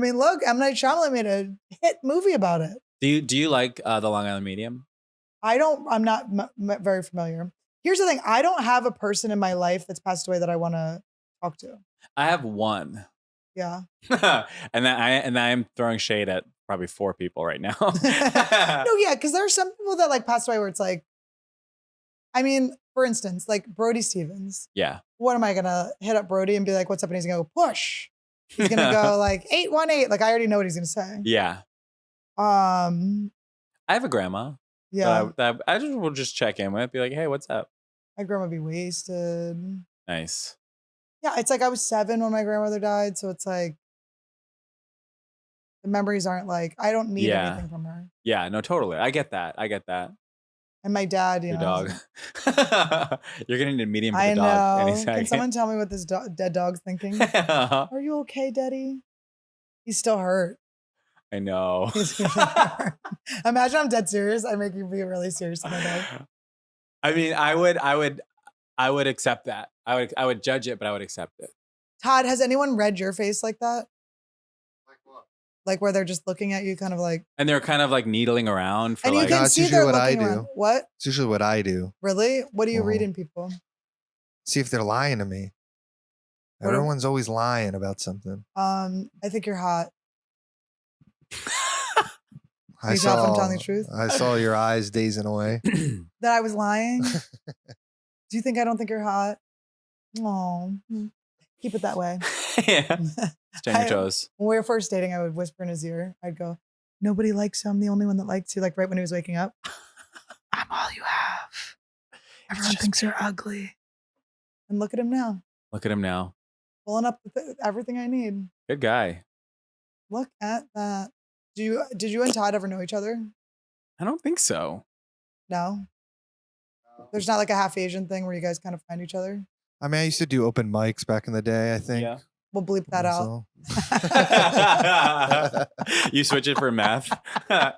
mean, Look, M. Night Shyamalan made a hit movie about it. do you like the Long Island medium? I'm not very familiar. Here's the thing. I don't have a person in my life that's passed away that I want to talk to. I have one. Yeah. and I'm throwing shade at probably 4 people right now. No, yeah, because there are some people that like passed away where it's like, I mean, for instance, like Brody Stevens. Yeah. What am I gonna hit up Brody and be like, "What's up?" And he's gonna go push. He's gonna go like 818. Like I already know what he's gonna say. Yeah. Um. I have a grandma. Yeah. That I just will just check in with, be like, hey, what's up? My grandma be wasted. Nice. Yeah, it's like I was 7 when my grandmother died, so it's like the memories aren't like I don't need Yeah. anything from her. Yeah, no, totally. I get that. And my dad, you Your know, dog. You're getting a medium for I the dog any know. second. Can someone tell me what this dead dog's thinking? Are you okay, Daddy? He's still hurt. I know. He's really hurt. Imagine I'm dead serious. I make you be really serious to my dog. I mean, I would accept that. I would judge it, but I would accept it. Todd, has anyone read your face like that? Like what? Like where they're just looking at you, kind of like, And they're kind of like needling around for and you like can That's see usually they're what I looking around. do. What? It's usually what I do. Really? What do you read Uh-huh. in people? See if they're lying to me. What are- Everyone's always lying about something. I think you're hot. I you tell if I'm telling the truth? I saw your eyes dazing away. That I was lying. Do you think I don't think you're hot? Oh, keep it that way. yeah. Stand your toes. When we were first dating, I would whisper in his ear. I'd go, "Nobody likes you. I'm the only one that likes you." Like right when he was waking up. I'm all you have. Everyone just thinks you're ugly. And look at him now, Look at him now. pulling up with everything I need. Good guy. Look at that. Did you and Todd ever know each other? I don't think so. No. There's not like a half Asian thing where you guys kind of find each other. I mean, I used to do open mics back in the day, I think. Yeah. We'll bleep that out. So- You switch it for meth.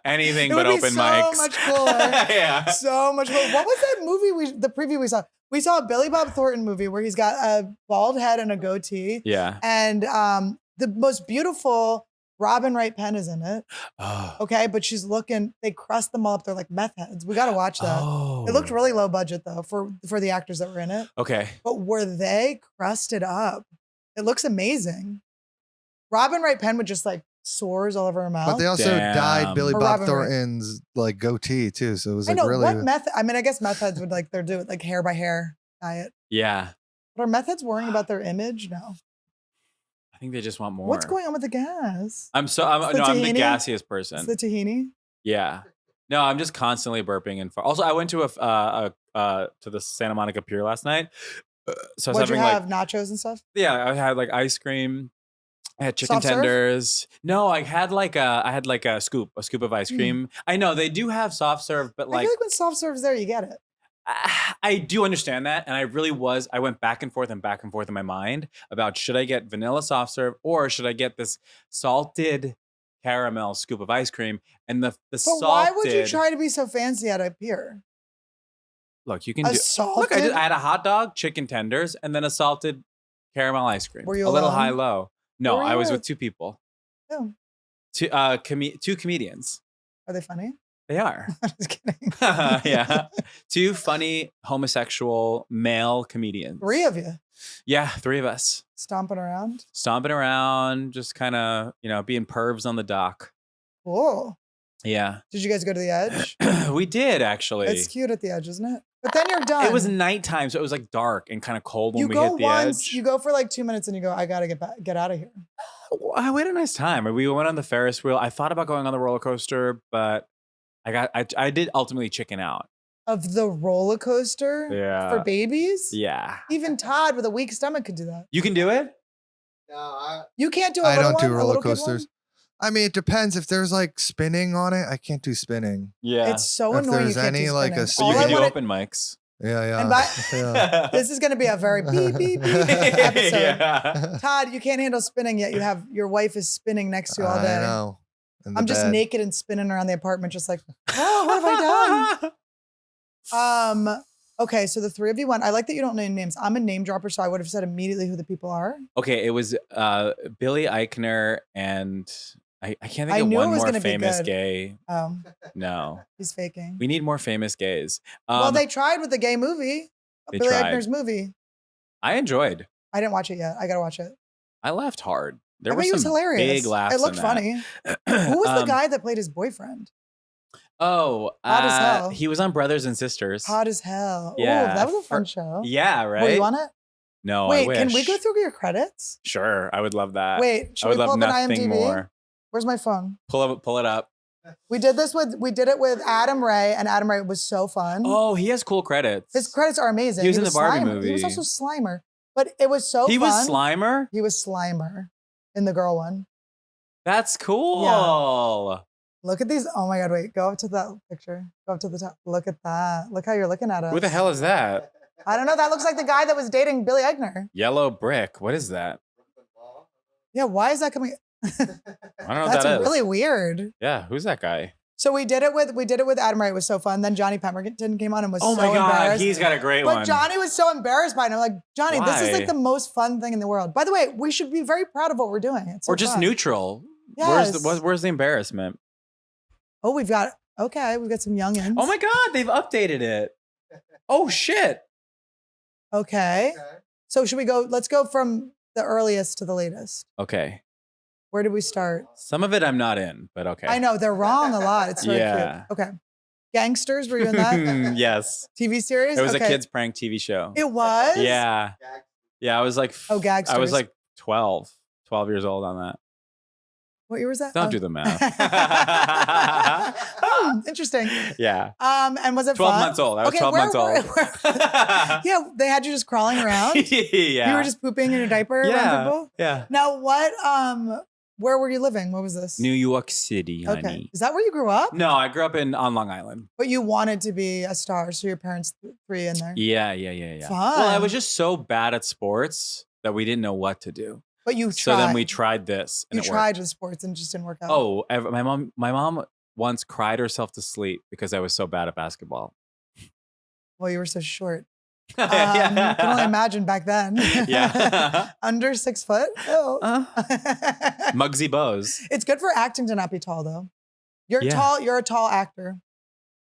Anything It but would be open so mics. much cooler. yeah. So much more. What was that movie the preview we saw? We saw a Billy Bob Thornton movie where he's got a bald head and a goatee. Yeah. And the most beautiful Robin Wright Penn is in it. Oh. Okay, but she's looking, they crust them all up. They're like meth heads. We gotta watch that. Oh. It looked really low budget though for the actors that were in it. Okay. But were they crusted up? It looks amazing. Robin Wright Penn with just like sores all over her mouth. But they also Damn. dyed Billy Or Bob Robin Wright. Thornton's like goatee too, so it was I like know really. what meth. I mean, I guess meth heads would like they're doing like hair by hair diet. Yeah. But are meth heads worrying about their image? No. I think they just want more. What's going on with the gas? I'm It's the the tahini? gassiest It's person. the tahini. Yeah. No, I'm just constantly burping and also I went to to the Santa Monica Pier last night. So I was What'd you having have? Nachos and stuff? yeah, I had like ice cream. I had chicken Soft serve? tenders. No, I had like a scoop of ice cream. I know they do have soft serve, but I like feel like when soft serve's there, you get it. I do understand that, and I went back and forth in my mind about should I get vanilla soft serve or should I get this salted caramel scoop of ice cream, and the But salted. why would you try to be so fancy at a pier? Look, you can A do. salted? Look, I had a hot dog, chicken tenders, and then a salted caramel ice cream. Were you a little alone? high-low? No, Who were I you was with? with two people, Oh, two comedians. are they funny? They are. I'm just kidding. Yeah. Two funny homosexual male comedians. 3 of you Yeah, 3 of us. stomping around. Stomping around, just kind of, being pervs on the dock. Cool. Yeah. Did you guys go to the edge? We did, actually. It's cute at the edge, isn't it? But then you're done. It was nighttime, so it was like dark and kind of cold when You we go hit the once, edge. you go for like 2 minutes, and you go, I gotta get out of here. We had a nice time. We went on the Ferris wheel. I thought about going on the roller coaster, but I did ultimately chicken out. Of the roller coaster Yeah. for babies? Yeah. Even Todd with a weak stomach could do that. You can do it? No, You can't do a I little don't do one, a roller little kid one? coasters. I mean, it depends. If there's like spinning on it, I can't do spinning. Yeah. It's so If annoying. there's You can't any, do like, a spinning. But you All can I do wanna- open mics. Yeah, yeah. And by- yeah. This is going to be a very beep, beep, beep episode. Yeah. Todd, you can't handle spinning yet. You have your wife is spinning next to you all I day. know. In the I'm just bed. naked and spinning around the apartment, just like, oh, what have I done? Okay, so the 3 of you went. I like that you don't name names. I'm a name dropper, so I would have said immediately who the people are. Okay, it was Billy Eichner and I can't think I of knew one it was more gonna be famous good. gay. Oh, No. he's faking. We need more famous gays. Well, they tried with the gay movie, They Billy tried. Eichner's movie. I enjoyed. I didn't watch it yet. I gotta watch it. I laughed hard. There I were bet he was some hilarious. big laughs. It looked in that. funny. Who was the guy that played his boyfriend? Oh, Hot as hell. he was on Brothers and Sisters. Hot as hell. Yeah, Oh, that was a fun show. Yeah, right. Were you on it? No, Wait, I wish. can we go through your credits? Sure, I would love that. Wait, should I would we pull love up an nothing IMDb? more. Where's my phone? Pull it up. We did it with Adam Ray, and Adam Ray was so fun. Oh, he has cool credits. His credits are amazing. He was in the Barbie Slimer. movie. He was also Slimer, but it was so He fun. was Slimer. He was Slimer in the girl one. That's cool. Look at these. Oh my God, wait, go up to that picture. Go up to the top. Look at that. Look how you're looking at us. Who the hell is that? I don't know. That looks like the guy that was dating Billy Eichner. Yellow brick. What is that? Yeah, why is that coming? I don't know what That's that is. really weird. Yeah, who's that guy? So we did it with Adam Ray. It was so fun. Then Johnny Pemberton came on and was Oh so my God, embarrassed. he's got a great But one. Johnny was so embarrassed by it. And I'm like, Johnny, this is Why? like the most fun thing in the world. By the way, we should be very proud of what we're doing. It's so or just fun. neutral. Yes. Where's the embarrassment? Oh, we've got some youngins. Oh my God, they've updated it. Oh shit. Okay. So should we go? Let's go from the earliest to the latest. Okay. Where did we start? Some of it I'm not in, but okay. I know they're wrong a lot. It's very Yeah. cute. Okay. Gangsters, were you in that Yes. TV series? It was Okay. a kids prank TV show. It was? Yeah. Yeah, I was like Oh, Gagsters. I was like 12 years old on that. What year was that? Don't Oh. do the math. Interesting. Yeah. And was it 12 fun? months old. I was Okay, 12 months where- old. Yeah, they had you just crawling around. Yeah. You were just pooping in your diaper yeah. around people. Yeah. Now, where were you living? What was this? New York City, honey. Okay. Is that where you grew up? No, I grew up on Long Island. But you wanted to be a star, so your parents threw you in there. Yeah. Fun. Well, I was just so bad at sports that we didn't know what to do. But you tried. So then we tried this. And You it tried worked. with sports and it just didn't work out. Oh, my mom once cried herself to sleep because I was so bad at basketball. Well, you were so short. You can only imagine back then. Yeah. Under 6 foot. Oh. Muggsy Bows. It's good for acting to not be tall, though. You're Yeah. tall. You're a tall actor.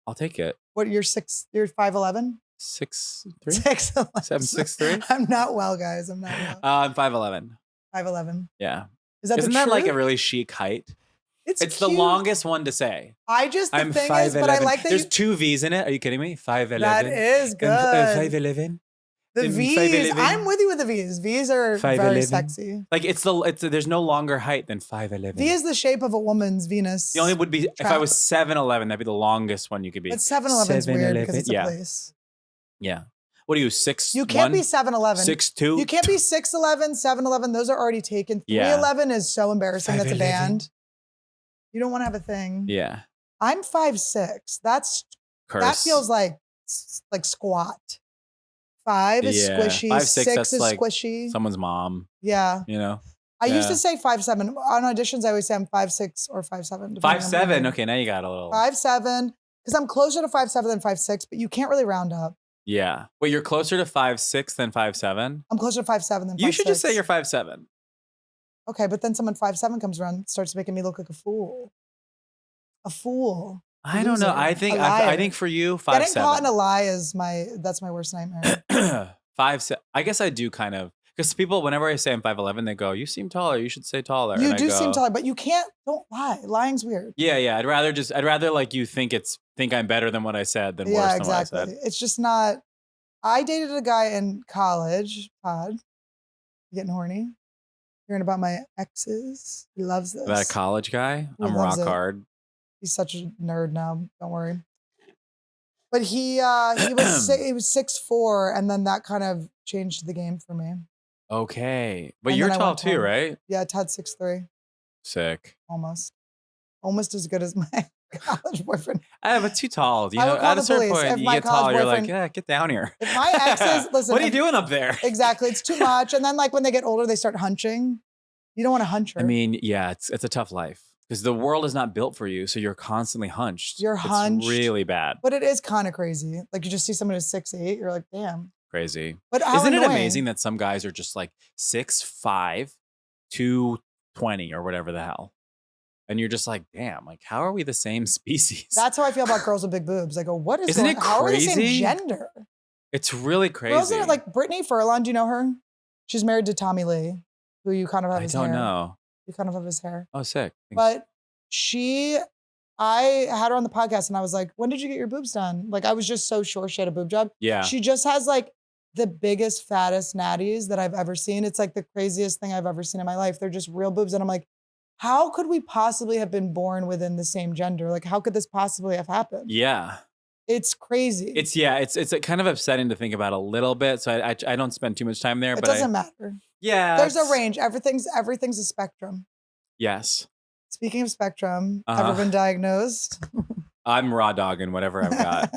I'll take it. What? You're 5'11"? 6'3"? 6'11". 7'6'3"? I'm not well, guys. I'm not well. I'm 5'11". 5'11". Yeah. Is that Isn't the that like truth? a really chic height? It's the cute. longest one to say. The I'm thing 5'11". is, but I like that There's you, 2 V's in it. Are you kidding me? 5'11". that is good. 5'11". The in V's. 5'11". I'm with you with the V's. V's are very 5'11". sexy. Like there's no longer height than 5'11". V is the shape of a woman's Venus. The only would be if I was 7'11", that'd be the longest one you could be. But 7-Eleven's weird because it's a yeah. place. Yeah. What are you, 6'1"? You can't be 7-Eleven. 6'2"? You can't be 6'11", 7-Eleven. Those are already taken. Yeah. 3'11" is so embarrassing. That's a 5'11". band. You don't want to have a thing. Yeah. I'm 5'6". That Curse. feels like like squat. 5 is Yeah. squishy. 5'6", 6 that's is like squishy. someone's mom, Yeah. you know? I used Yeah. to say 5'7". On auditions, I always say I'm 5'6" or 5'7". 5'7". Okay, now you got a little. 5'7", because I'm closer to 5'7" than 5'6", but you can't really round up. Yeah. Wait, you're closer to 5'6" than 5'7"? I'm closer to 5'7" than 5'6". You should just say you're 5'7". Okay, but then someone 5'7" comes around and starts making me look like a fool. A fool. I don't know. Loser. I think A liar. I think for you, Getting caught in 5'7". a lie is that's my worst nightmare. 5'7". I guess I do kind of, because people, whenever I say I'm 5'11", they go, "You seem taller. You should say taller." You And I do seem go, taller, but you can't. Don't lie. Lying's weird. Yeah. I'd rather like you think I'm better than what I said than Yeah, worse than exactly. what I said. It's just not. I dated a guy in college. Todd, you getting horny? Hearing about my exes. He loves this. That college guy, He I'm loves rock it. hard. He's such a nerd now. Don't worry. But he was 6'4", and then that kind of changed the game for me. Okay, but And you're then I tall went too, taller. right? Yeah, Todd's 6'3", Sick. almost as good as my college boyfriend. But too tall. You I know, would call at the a certain police point, if you my get tall. college You're like, boyfriend- yeah, get down here. If my exes, listen, what are you if- doing up there? Exactly, it's too much. And then like when they get older, they start hunching. You don't want to hunch her. I mean, yeah, it's a tough life because the world is not built for you, so you're constantly hunched. You're hunched. It's really bad. But it is kind of crazy. Like you just see someone who's 6'8", you're like, damn. Crazy. But how Isn't it annoying. amazing that some guys are just like 6'5", 220 or whatever the hell? And you're just like, damn, like how are we the same species? That's how I feel about girls with big boobs. I go, what is Isn't going it How are we the same crazy? gender? It's really crazy. Girls that are like Brittany Furlan, do you know her? She's married to Tommy Lee, who you kind of have I his don't hair. know. You kind of have his hair. Oh, sick. But I had her on the podcast and I was like, when did you get your boobs done? Like, I was just so sure she had a boob job. Yeah. She just has like the biggest, fattest natties that I've ever seen. It's like the craziest thing I've ever seen in my life. They're just real boobs. And I'm like, how could we possibly have been born within the same gender? Like, how could this possibly have happened? Yeah. It's crazy. It's kind of upsetting to think about a little bit. So I don't spend too much time there. It But doesn't matter. Yeah. There's a range. Everything's a spectrum. Yes. Speaking of spectrum, ever been diagnosed? I'm raw dogging whatever I've got.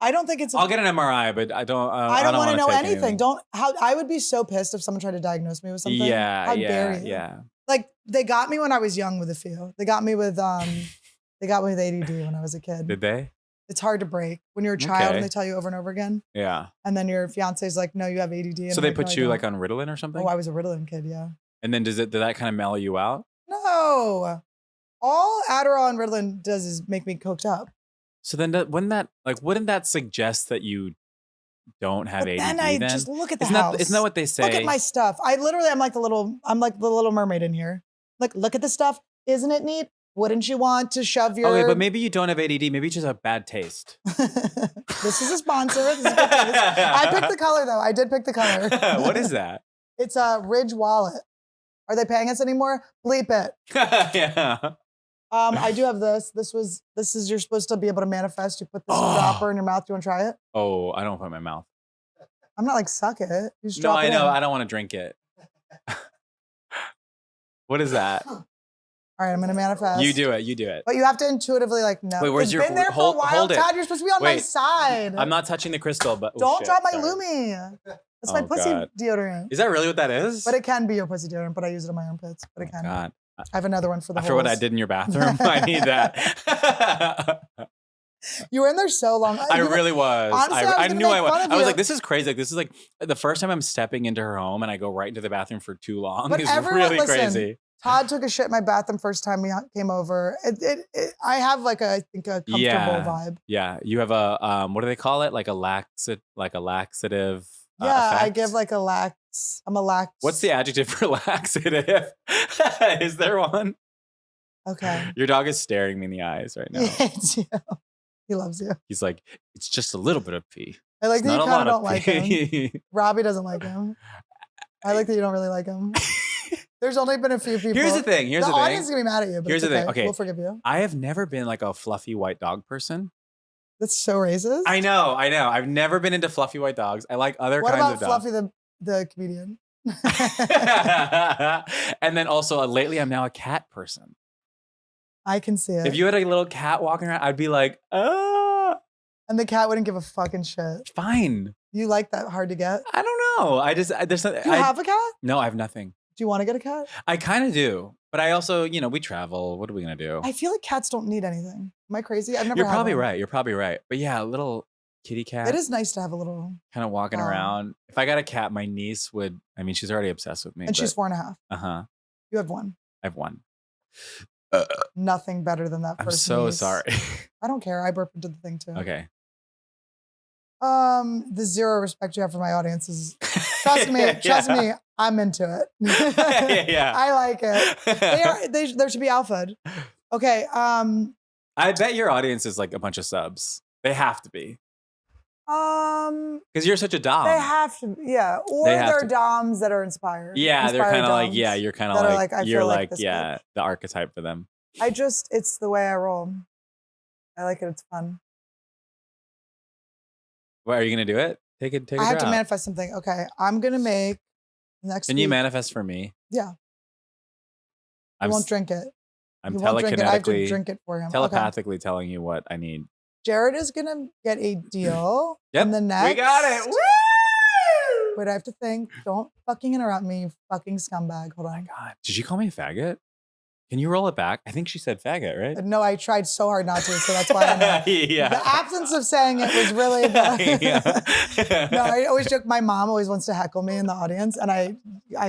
I don't think it's. I'll get an MRI, but I don't want to know take anything. I would be so pissed if someone tried to diagnose me with something. Yeah. How dare you? Yeah. Like they got me when I was young with a few. They got me with ADD when I was a kid. Did they? It's hard to break when you're a child Okay. and they tell you over and over again. Yeah. And then your fiance's like, no, you have ADD. And So I'm they like, put "No, I you don't." like on Ritalin or something? Oh, I was a Ritalin kid, yeah. And then did that kind of mellow you out? No. All Adderall and Ritalin does is make me coked up. So then wouldn't that suggest that you don't have But ADD then I then? just look at the isn't house. Isn't that what they say? Look at my stuff. I'm like the little mermaid in here. Like, look at the stuff. Isn't it neat? Wouldn't you want to shove your... Okay, but maybe you don't have ADD. Maybe you just have bad taste. This is a sponsor. This is I picked the color though. I did pick the color. What is that? It's a Ridge wallet. Are they paying us anymore? Bleep it. Yeah. I do have this. This is you're supposed to be able to manifest. You put this dropper in your mouth. Do you want to try it? Oh, I don't put it in my mouth. I'm not like suck it. You just No, drop I it know. in. I don't want to drink it. What is that? All right, I'm gonna manifest. You do it. But you have to intuitively like know. Wait, where's It's your- been there hold- for a while, hold it. Todd. You're supposed to be on my Wait. side. I'm not touching the crystal, but Don't shit, drop my sorry. Lumi. That's my Oh, pussy God. deodorant. Is that really what that is? But it can be your pussy deodorant, but I use it on my armpits. But it Oh, can. God. I have another one for the After what I holes. did in your bathroom, I need that. You were in there so long. I really was. Honestly, I was I gonna knew make I was. fun of I was you. like, this is crazy. Like, this is like the first time I'm stepping into her home and I go right into the bathroom for too long. But It's everyone- really listen, crazy. Todd took a shit in my bathroom first time he came over. I have like a comfortable vibe. Yeah. You have a what do they call it? Like a laxative. Yeah, I effect? give like I'm a lax. What's the adjective for laxative? Is there one? Okay. Your dog is staring me in the eyes right now. It's you. He loves you. He's like, it's just a little bit of pee. I like It's that you not a kind lot of don't like him. pee. Robbie doesn't like him. I like that you don't really like him. There's only been a few people. Here's the thing. the audience is gonna be mad at you. But Here's it's the thing. Okay. We'll forgive you. I have never been like a fluffy white dog person. That's so racist. I know. I've never been into fluffy white dogs. I like other What kinds about of dogs. Fluffy the comedian? And then also lately I'm now a cat person. I can see it. If you had a little cat walking around, I'd be like, ah. And the cat wouldn't give a fucking shit. Fine. You like that hard to get? I don't know. There's something. Do you have a cat? No, I have nothing. Do you want to get a cat? I kind of do. But I also, we travel. What are we going to do? I feel like cats don't need anything. Am I crazy? I've never You're had probably one. right. You're probably right. But yeah, a little kitty cat. It is nice to have a little. Kind of walking around. If I got a cat, my niece would, she's already obsessed with me. And she's 4.5. Uh-huh. You have one. I have one. Nothing better than that I'm first so niece. sorry. I don't care. I burped into the thing too. Okay. The zero respect you have for my audience is, trust me, I'm into it. Yeah. I like it. They should be alphaed. Okay. I bet your audience is like a bunch of subs. They have to be. Because you're such a dom. They have to, yeah. Or they're doms that are inspired. Yeah, they're kind of like, yeah, you're kind of like, you're like, yeah, the archetype for them. It's the way I roll. I like it. It's fun. What, are you going to do it? Take it. I have to manifest something. Okay. I'm going to make next Can week. you manifest for me? Yeah. I won't drink it. I'm I have to drink it for him. Telepathically telling you what I need. Jared is going to get a deal. Yep. In the next. We got it. Woo! Wait, I have to think. Don't fucking interrupt me, you fucking scumbag. Hold on. Oh my God. Did she call me a faggot? Can you roll it back? I think she said faggot, right? No, I tried so hard not to, so that's why I know. Yeah. The absence of saying it was really the... No, I always joke, my mom always wants to heckle me in the audience, and I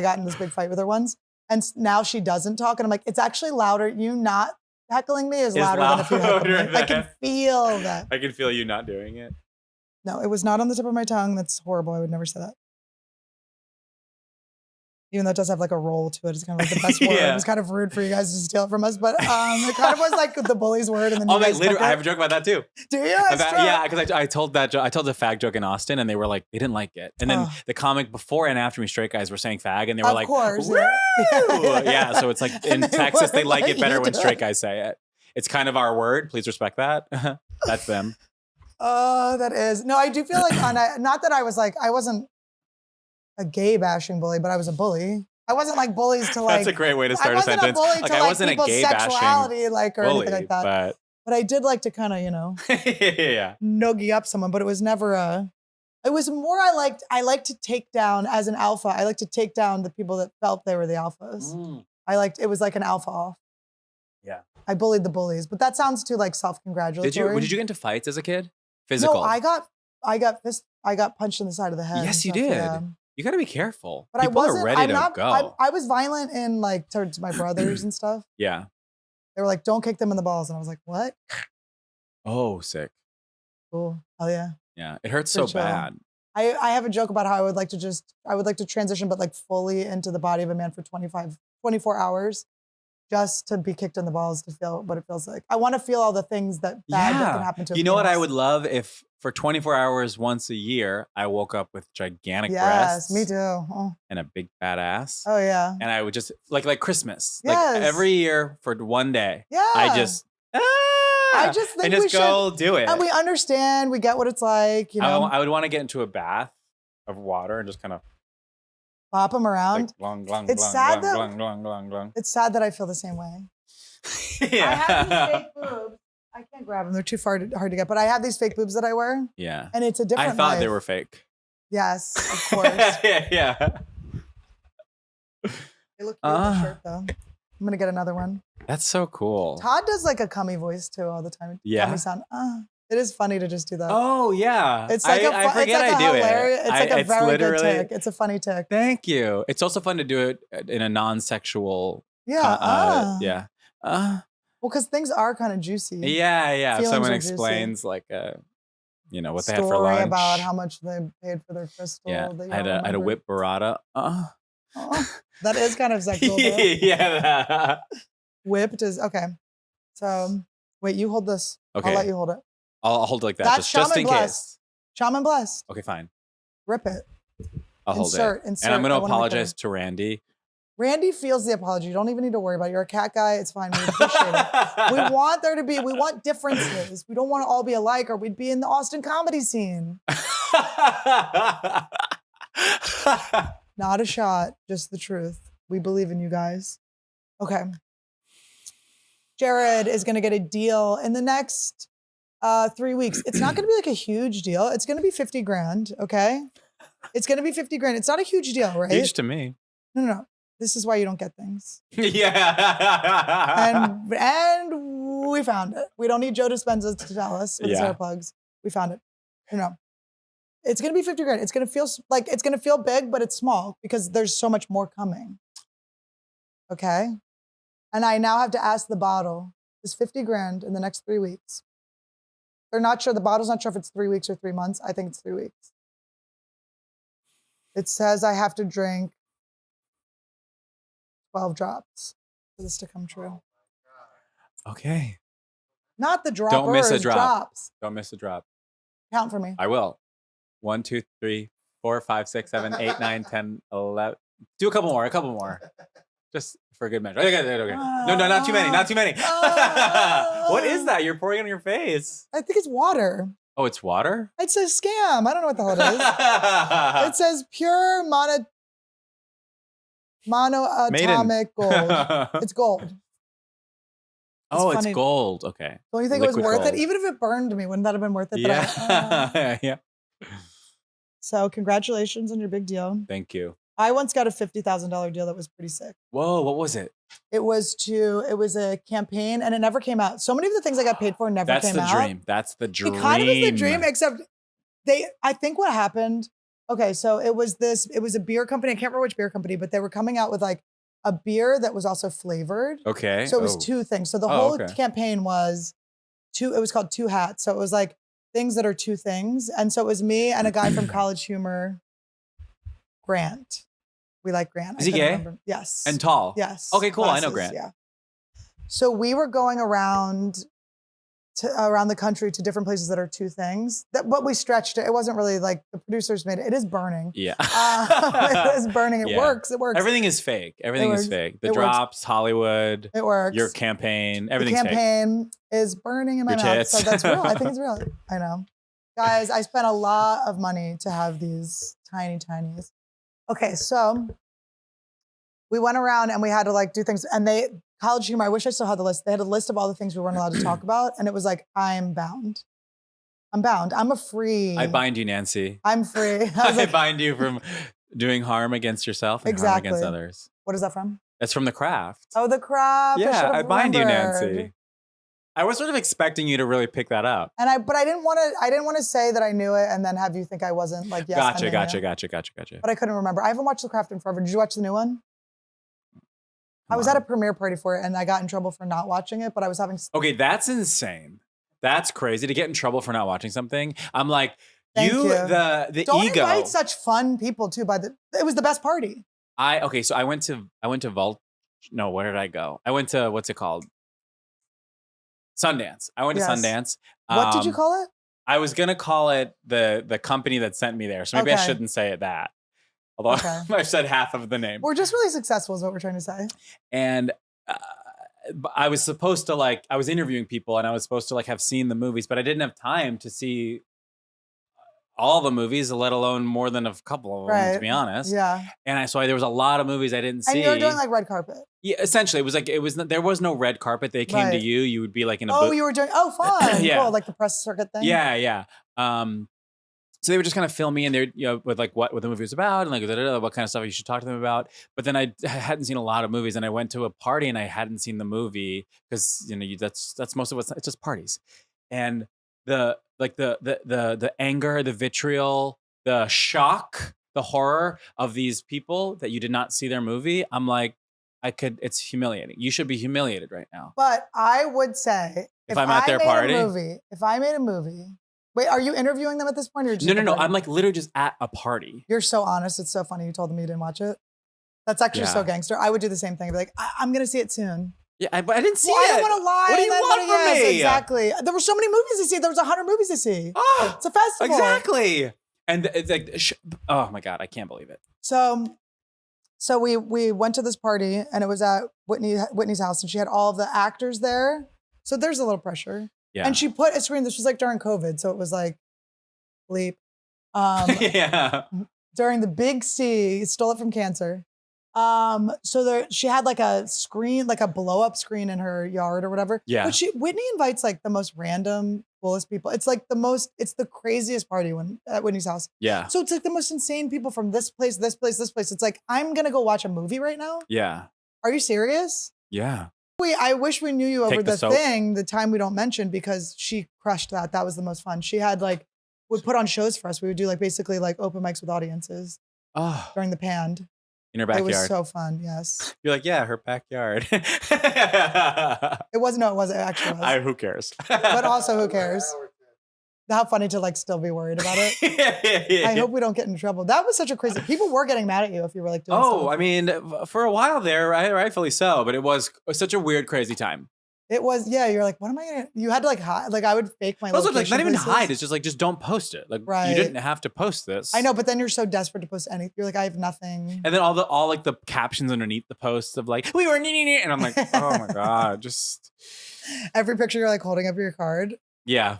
got in this big fight with her once, and now she doesn't talk, and I'm like, it's actually louder. You not heckling me is louder than if you heckle me. I can feel that. I can feel you not doing it. No, it was not on the tip of my tongue. That's horrible. I would never say that. Even though it does have like a roll to it, it's kind of like the best word. Yeah. It was kind of rude for you guys to steal it from us, but it kind of was like the bully's word. And then you guys literally, I have a joke about that too. Do you? Yeah, because I told that joke. I told the fag joke in Austin, and they were like, they didn't like it. And then the comic before and after me, straight guys were saying fag, and they were like, course, woo! Yeah, so it's like in Texas, they like it better when straight guys say it. It's kind of our word. Please respect that. That's them. Oh, that is. No, I do feel like, not that I was like, I wasn't a gay bashing bully, but I was a bully. I wasn't like bullies to like. That's a great way to start a sentence. Like I wasn't a gay sexuality, bashing or bully, anything like that. But I did like to kind of, yeah, noogie up someone. But it was never a. It was more I liked to take down as an alpha. I like to take down the people that felt they were the alphas. It was like an alpha off. Yeah. I bullied the bullies, but that sounds too like self-congratulatory. Did you get into fights as a kid? Physical? No, I got punched in the side of the head. Yes, you did. Yeah. You got to be careful. But people are ready to go. I was violent in like towards my brothers and stuff. Yeah. They were like, "Don't kick them in the balls," and I was like, "What?" Oh, sick. Cool. Hell yeah. Yeah, it hurts so bad. I have a joke about how I would like to transition, but like fully into the body of a man for 24 hours. Just to be kicked in the balls to feel what it feels like. I want to feel all the things that bad that can happen to. You know what I would love if for 24 hours once a year I woke up with gigantic breasts. Yes, me too. Oh. And a big fat ass. Oh yeah. And I would just like Christmas. Yes. Like every year for one day. Yeah. I just think we should do it. And we understand. We get what it's like. You know. I would want to get into a bath of water and just kind of bop them around. Like, it's sad that it's sad that I feel the same way. Yeah. I have these fake boobs. I can't grab them; they're too hard to get. But I have these fake boobs that I wear. Yeah, and it's a different. I thought they were fake. Yes, of course. Yeah. They look cute in the shirt, though. I'm gonna get another one. That's so cool. Todd does like a cummy voice too all the time. Yeah. Cummy sound. It is funny to just do that. Oh yeah. It's like I forget I do it. It's like a very good tick. It's a funny tick. Thank you. It's also fun to do it in a non-sexual. Yeah. Yeah. Well, because things are kind of juicy. Yeah. If someone explains juicy. like what they Story had for lunch. About how much they paid for their crystal. Yeah. I had a whip burrata. That is kind of sexual. Though. Yeah. Whipped is okay. So wait, you hold this. Okay. I'll let you hold it. I'll hold it like that. That's just in case. Shaman blessed. Okay, fine. Rip it. I'll hold it. And I'm going to apologize to Randy. Randy feels the apology. You don't even need to worry about it. You're a cat guy. It's fine. We appreciate it. We want differences. We don't want to all be alike or we'd be in the Austin comedy scene. Not a shot, just the truth. We believe in you guys. Okay. Jared is going to get a deal in the next 3 weeks. It's not going to be like a huge deal. It's going to be 50 grand. Okay. It's going to be 50 grand. It's not a huge deal, right? Huge to me. No. This is why you don't get things. Yeah. And we found it. We don't need Joe Dispenza to tell us with his hair plugs. We found it. It's going to be 50 grand. It's going to feel big, but it's small because there's so much more coming. Okay. And I now have to ask the bottle, is 50 grand in the next 3 weeks? They're not sure. The bottle's not sure if it's 3 weeks or 3 months. I think it's 3 weeks. It says I have to drink 12 drops for this to come true. Okay. Not the droppers. Don't miss a drop. Drops. Don't miss a drop. Count for me. I will. 1, 2, 3, 4, 5, 6, 7, 8, 9, 10, 11. Do a couple more. Just for a good measure. Okay. No, not too many. What is that? You're pouring it on your face. I think it's water. Oh, it's water? It says scam. I don't know what the hell it is. It says pure monoatomic gold. It's gold. It's gold. Okay. Don't you think it was Liquid worth it? gold. Even if it burned me, wouldn't that have been worth it? Yeah. Yeah. So congratulations on your big deal. Thank you. I once got a $50,000 deal that was pretty sick. Whoa, what was it? It was a campaign and it never came out. So many of the things I got paid for never came out. That's the dream. It kind of is the dream, except I think what happened, okay, so it was a beer company. I can't remember which beer company, but they were coming out with like a beer that was also flavored. Okay. So it was two things. So the whole campaign was it was called Two Hats. So it was like things that are two things. And so it was me and a guy from College Humor, Grant. We like Grant. Is he gay? Remember. Yes. And tall? Yes. Okay, cool. Glasses, I know Grant. Yeah. So we were going around the country to different places that are two things. But we stretched it. It wasn't really like the producers made it. It is burning. Yeah. It is burning. It works. It works. Everything is fake. Everything is fake. The drops, Hollywood. It works. Your campaign. Everything's fake. The campaign is burning in my Your mouth. tits. So that's real. I think it's real. I know. Guys, I spent a lot of money to have these tinies. Okay, so we went around and we had to like do things. And College Humor, I wish I still had the list. They had a list of all the things we weren't allowed to talk about. And it was like, I'm bound. I'm a free. I bind you, Nancy. I'm free. I bind you from doing harm against yourself and harm against others. What is that from? That's from The Craft. Oh, The Craft. Yeah, I bind you, Nancy. I was sort of expecting you to really pick that up. But I didn't want to say that I knew it and then have you think I wasn't like, yes. Gotcha. But I couldn't remember. I haven't watched The Craft in forever. Did you watch the new one? I was at a premiere party for it and I got in trouble for not watching it, but I was having. Okay, that's insane. That's crazy to get in trouble for not watching something. I'm like, Thank you. the Don't ego. Don't invite such fun people too. It was the best party. So I went to Vault. No, where did I go? I went to, what's it called? Sundance. I went to Sundance. What did you call it? I was gonna call it the company that sent me there. So maybe I shouldn't say it that. Although I've said half of the name. We're just really successful is what we're trying to say. And I was supposed to I was interviewing people and I was supposed to have seen the movies, but I didn't have time to see all the movies, let alone more than a couple of them, to be honest. Yeah. And there was a lot of movies I didn't see. And you were doing like red carpet. Yeah, essentially, there was no red carpet. They came to you. You would be like in a booth. Oh, you were doing. Oh, fun. Yeah. Cool. Like the press circuit thing. Yeah. So they were just kind of filming and they're with like what the movie was about and like what kind of stuff you should talk to them about. But then I hadn't seen a lot of movies and I went to a party and I hadn't seen the movie because that's most of it's just parties. And the anger, the vitriol, the shock, the horror of these people that you did not see their movie. I'm like, it's humiliating. You should be humiliated right now. But I would say if I'm at their party, if I made a movie. Wait, are you interviewing them at this point? Or just no. I'm like literally just at a party. You're so honest. It's so funny. You told them you didn't watch it. That's actually so gangster. I would do the same thing. I'd be like, I'm going to see it soon. Yeah, but I didn't see it. I don't want to lie. What do you want from me? Exactly. There were so many movies to see. There was 100 movies to see. Oh, it's a festival. Exactly. And it's like, oh my God, I can't believe it. So we went to this party and it was at Whitney's house and she had all of the actors there. So there's a little pressure. Yeah. And she put a screen, this was like during COVID. So it was like bleep. Yeah. During the big C, stole it from cancer. So she had like a screen, like a blow up screen in her yard or whatever. Yeah. But Whitney invites like the most random, coolest people. It's like it's the craziest party at Whitney's house. Yeah. So it's like the most insane people from this place, this place, this place. It's like, I'm going to go watch a movie right now. Yeah. Are you serious? Yeah. I wish we knew you over Take the the soap. thing, the time we don't mention, because she crushed that. That was the most fun. She had would put on shows for us. We would do basically open mics with audiences Oh, during the Pand. in her It backyard. was so fun. Yes. You're like, yeah, her backyard. It wasn't. No, it wasn't. It actually was. Who cares? But also, who cares? How funny to still be worried about it. I hope we don't get in trouble. That was such a crazy. People were getting mad at you if you were doing Oh, stuff. I mean, for a while there, rightfully so, but it was such a weird, crazy time. It was. Yeah, you're like, what am I gonna? You had to hide. I would fake my. Also, location not even places. hide. It's just don't post it. Right. You didn't have to post this. I know, but then you're so desperate to post anything. You're like, I have nothing. And then all the captions underneath the posts of we were and I'm like, oh my god, just Every picture you're holding up your card. yeah,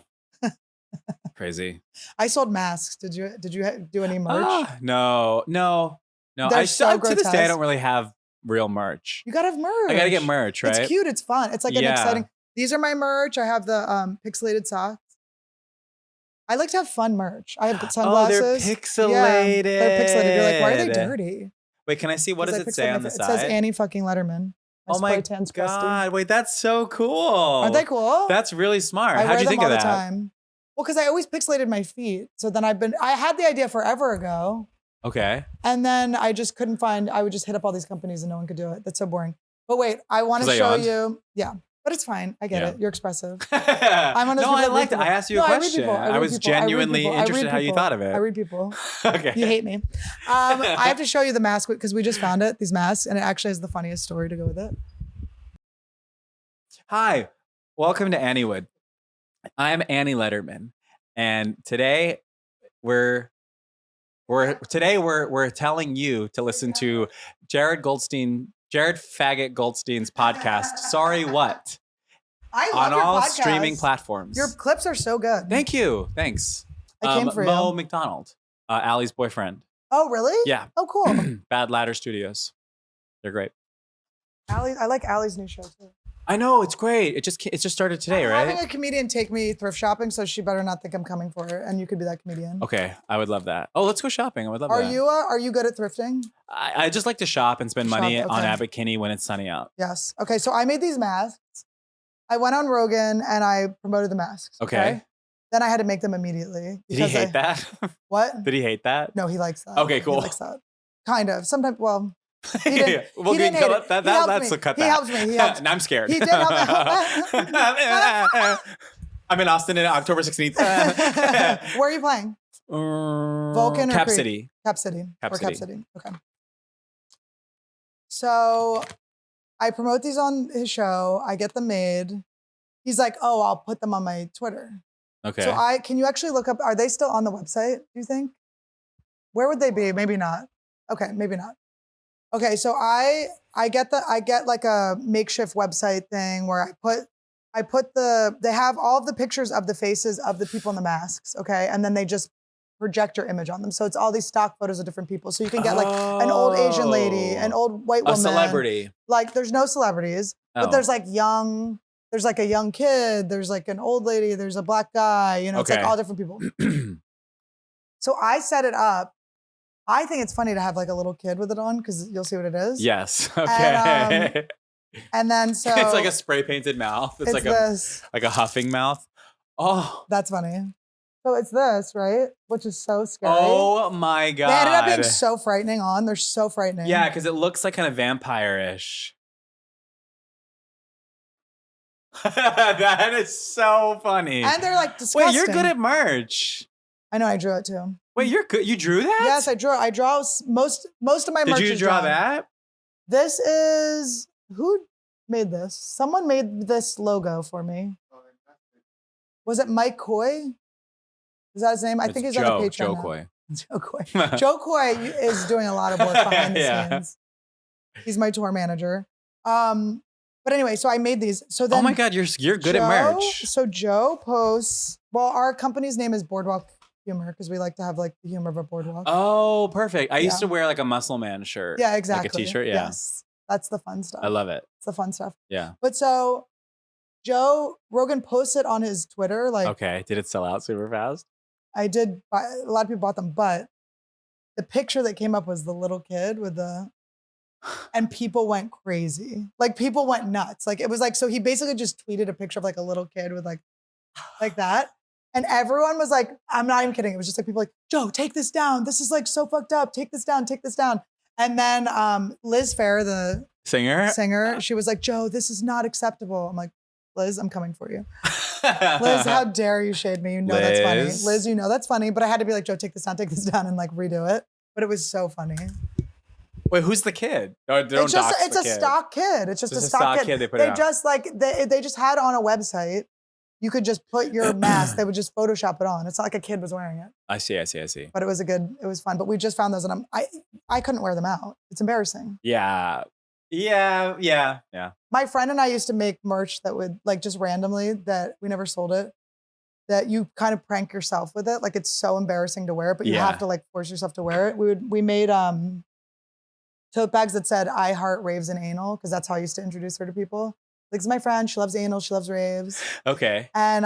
crazy. I sold masks. Did you do any merch? No. They're I so to this day I grotesque. don't really have real merch. You gotta have merch. I gotta get merch, right? It's cute. It's fun. It's an Yeah. exciting. These are my merch. I have the pixelated socks. I like to have fun merch. I have Oh, sunglasses. they're pixelated. Yeah, they're pixelated. You're like, why are they dirty? Wait, can I see what does it say on the It side? says Annie fucking Letterman. Oh my spray tan's crusty. god! Wait, that's so cool. Aren't they cool? That's really smart. I How'd wear you them think all of the that? time. Well, because I always pixelated my feet. So then I had the idea forever ago. Okay. And then I just couldn't find, I would just hit up all these companies and no one could do it. That's so boring. But wait, I want to 'Cause I show yawned? you. Yeah, but it's fine. I get Yeah. it. You're expressive. I'm one of those no, people I that read liked it. people. I asked you a No, I read question. people. I I read was people. I read genuinely people. I read interested in how you people. thought of it. I read people. Okay. You hate me. I have to show you the mask because we just found it, these masks, and it actually has the funniest story to go with it. Hi, welcome to Anniewood. I'm Annie Lederman, and today we're telling you to listen to Jared Faggot Goldstein's podcast. Sorry, what? I love On your all podcast. streaming platforms. Your clips are so good. Thank you. Thanks. I came for Mo you. McDonald, Allie's boyfriend. Oh, really? Yeah. Oh, cool. Bad Ladder Studios. They're great. I like Allie's new show too. I know, it's great. It just started today, I'm right? having a comedian take me thrift shopping, so she better not think I'm coming for her, and you could be that comedian. Okay, I would love that. Oh, let's go shopping. I would love Are that. you good at thrifting? I just like to shop and spend money Shop, on okay. Abbot Kinney when it's sunny out. Yes. Okay, so I made these masks. I went on Rogan and I promoted the masks. Okay. Then I had to make them immediately. Did he because hate that? What? Did he hate that? No, he likes that. Okay, cool. He likes that. Kind of. Sometimes, well, he didn't. Well, he didn't hate it. that's He helped a me. cut He that. helped me. He helped. Now I'm scared. He did help me. I'm in Austin on October 16th. Where are you playing? Vulcan or Cap Creek? City. Cap City. Cap Or Cap City. City. Okay. So I promote these on his show. I get them made. He's like, oh, I'll put them on my Twitter. Okay. So can you actually look up, are they still on the website, do you think? Where would they be? Maybe not. Okay, maybe not. Okay, so I get like a makeshift website thing where they have all of the pictures of the faces of the people in the masks, okay? And then they just project your image on them. So it's all these stock photos of different people. So you can get like an old Asian lady, an old white a woman. celebrity. Like there's no celebrities, but Oh. there's like a young kid, there's like an old lady, there's a black guy, it's like Okay. all different people. So I set it up. I think it's funny to have like a little kid with it on because you'll see what it is. Yes. Okay. And then so it's like a spray painted mouth. It's like this. a huffing mouth. Oh. That's funny. So it's this, right? Which is so scary. Oh my god. They ended up being so frightening on. They're so frightening. Yeah, because it looks like kind of vampire-ish. That is so funny. And they're like disgusting. Wait, you're good at merch. I know, I drew it too. Wait, you're good. You drew that? Yes, I draw most of my merch. Did you is draw drawn. that? This is who made this? Someone made this logo for me. Was it Mike Coy? Is that his name? I think he's on a Patreon. Joe now. Coy. Joe Coy. Joe Coy is doing a lot of work behind the Yeah. scenes. He's my tour manager. But anyway, so I made these. So then Oh my god, you're good at merch. So Joe posts. Well, our company's name is Boardwalk humor because we like to have like the humor of a boardwalk. Oh, perfect. I used Yeah. to wear like a muscle man shirt. Yeah, exactly. Like a t-shirt. Yeah. Yes. That's the fun stuff. I love it. It's the fun stuff. Yeah. But so Joe Rogan posted on his Twitter, like, Okay. Did it sell out super fast? I did buy, a lot of people bought them, but the picture that came up was the little kid with the, and people went crazy. Like people went nuts. Like it was like, so he basically just tweeted a picture of like a little kid with like that. And everyone was like, I'm not even kidding. It was just like people like, Joe, take this down. This is like so fucked up. Take this down, take this down. And then Liz Fair, the singer, she was like, Joe, this is not acceptable. I'm like, Liz, I'm coming for you. Liz, how dare you shade me? You know that's funny. Liz, you know that's funny. But I had to be like, Joe, take this down and like redo it. But it was so funny. Wait, who's the kid? It's a stock kid. It's just a stock kid. They just like they just had on a website. You could just put your mask. They would just Photoshop it on. It's not like a kid was wearing it. I see. But it was fun. But we just found those, and I couldn't wear them out. It's embarrassing. Yeah. My friend and I used to make merch that would like just randomly that we never sold it. That you kind of prank yourself with it. Like it's so embarrassing to wear it, but you have to like force yourself to wear it. We made tote bags that said "I heart raves and anal" because that's how I used to introduce her to people. Like, it's my friend. She loves anal. She loves raves. Okay. And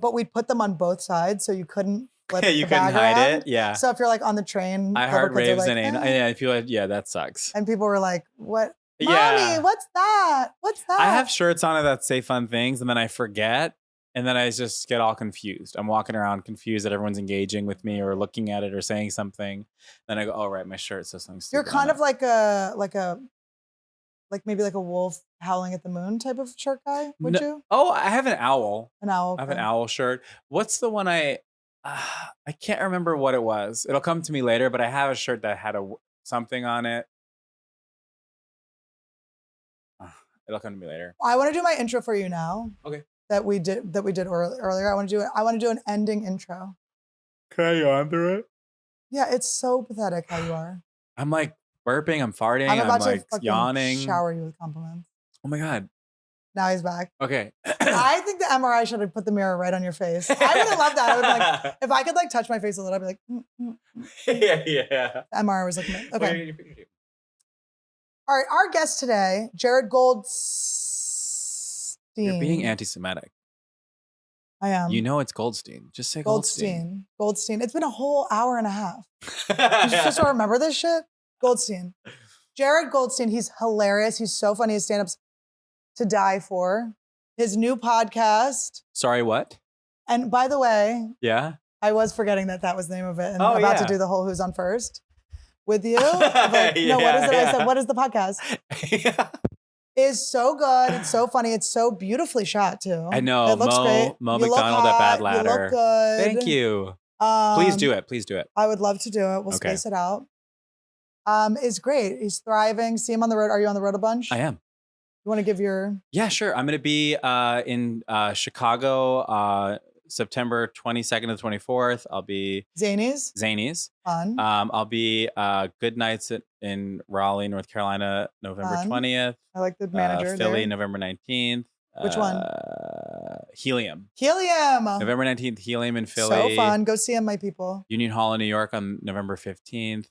but we'd put them on both sides so you couldn't flip you the bag couldn't hide around. it. Yeah. So if you're like on the train, I heart raves like, and anal. Yeah, I feel like, yeah, that sucks. And people were like, "What? Yeah. Mommy, what's that? What's that?" I have shirts on it that say fun things, and then I forget, and then I just get all confused. I'm walking around confused that everyone's engaging with me or looking at it or saying something. Then I go, "Oh right, my shirt says something." You're kind of like maybe like a wolf howling at the moon type of shirt guy, would you? Oh, I have an owl. An owl. I have an owl shirt. What's the one I can't remember what it was. It'll come to me later, but I have a shirt that had something on it. It'll come to me later. I want to do my intro for you now. Okay. That we did earlier. I want to do an ending intro. Can I go on through it? Yeah, it's so pathetic how you are. I'm like burping, I'm farting, I'm about to like fucking yawning. shower you with compliments. Oh my God. Now he's back. Okay. I think the MRI should have put the mirror right on your face. I would have loved that. I would like, if I could like touch my face a little, I'd be like, Yeah. The MRI was looking at, okay. Wait. All right, our guest today, Jared Goldstein. You're being anti-Semitic. I am. You know it's Goldstein. Just say Goldstein. Goldstein. It's been a whole hour and a half. You just don't remember this shit? Goldstein. Jared Goldstein, he's hilarious. He's so funny. His stand-up's to die for. His new podcast. Sorry, what? And by the way, Yeah. I was forgetting that was the name of it. And Oh, I'm about yeah. to do the whole Who's on First with you. Like, no, what is it? I said, what is the podcast? Yeah. It's so good. It's so funny. It's so beautifully shot too. I know. It looks great. Mo You look McDonald at Bad hot. Ladder. You look good. Thank you. Please do it. Please do it. I would love to do it. We'll Okay. space it out. It's great. He's thriving. See him on the road. Are you on the road a bunch? I am. You want to give your... Yeah, sure. I'm going to be in Chicago September 22nd to 24th. I'll be Zanies? Fun. I'll be Good Nights in Raleigh, North Carolina, November Fun. 20th. I like the manager Philly, there. November 19th. Which one? Helium. November 19th, Helium in Philly. So fun. Go see him, my people. Union Hall in New York on November 15th.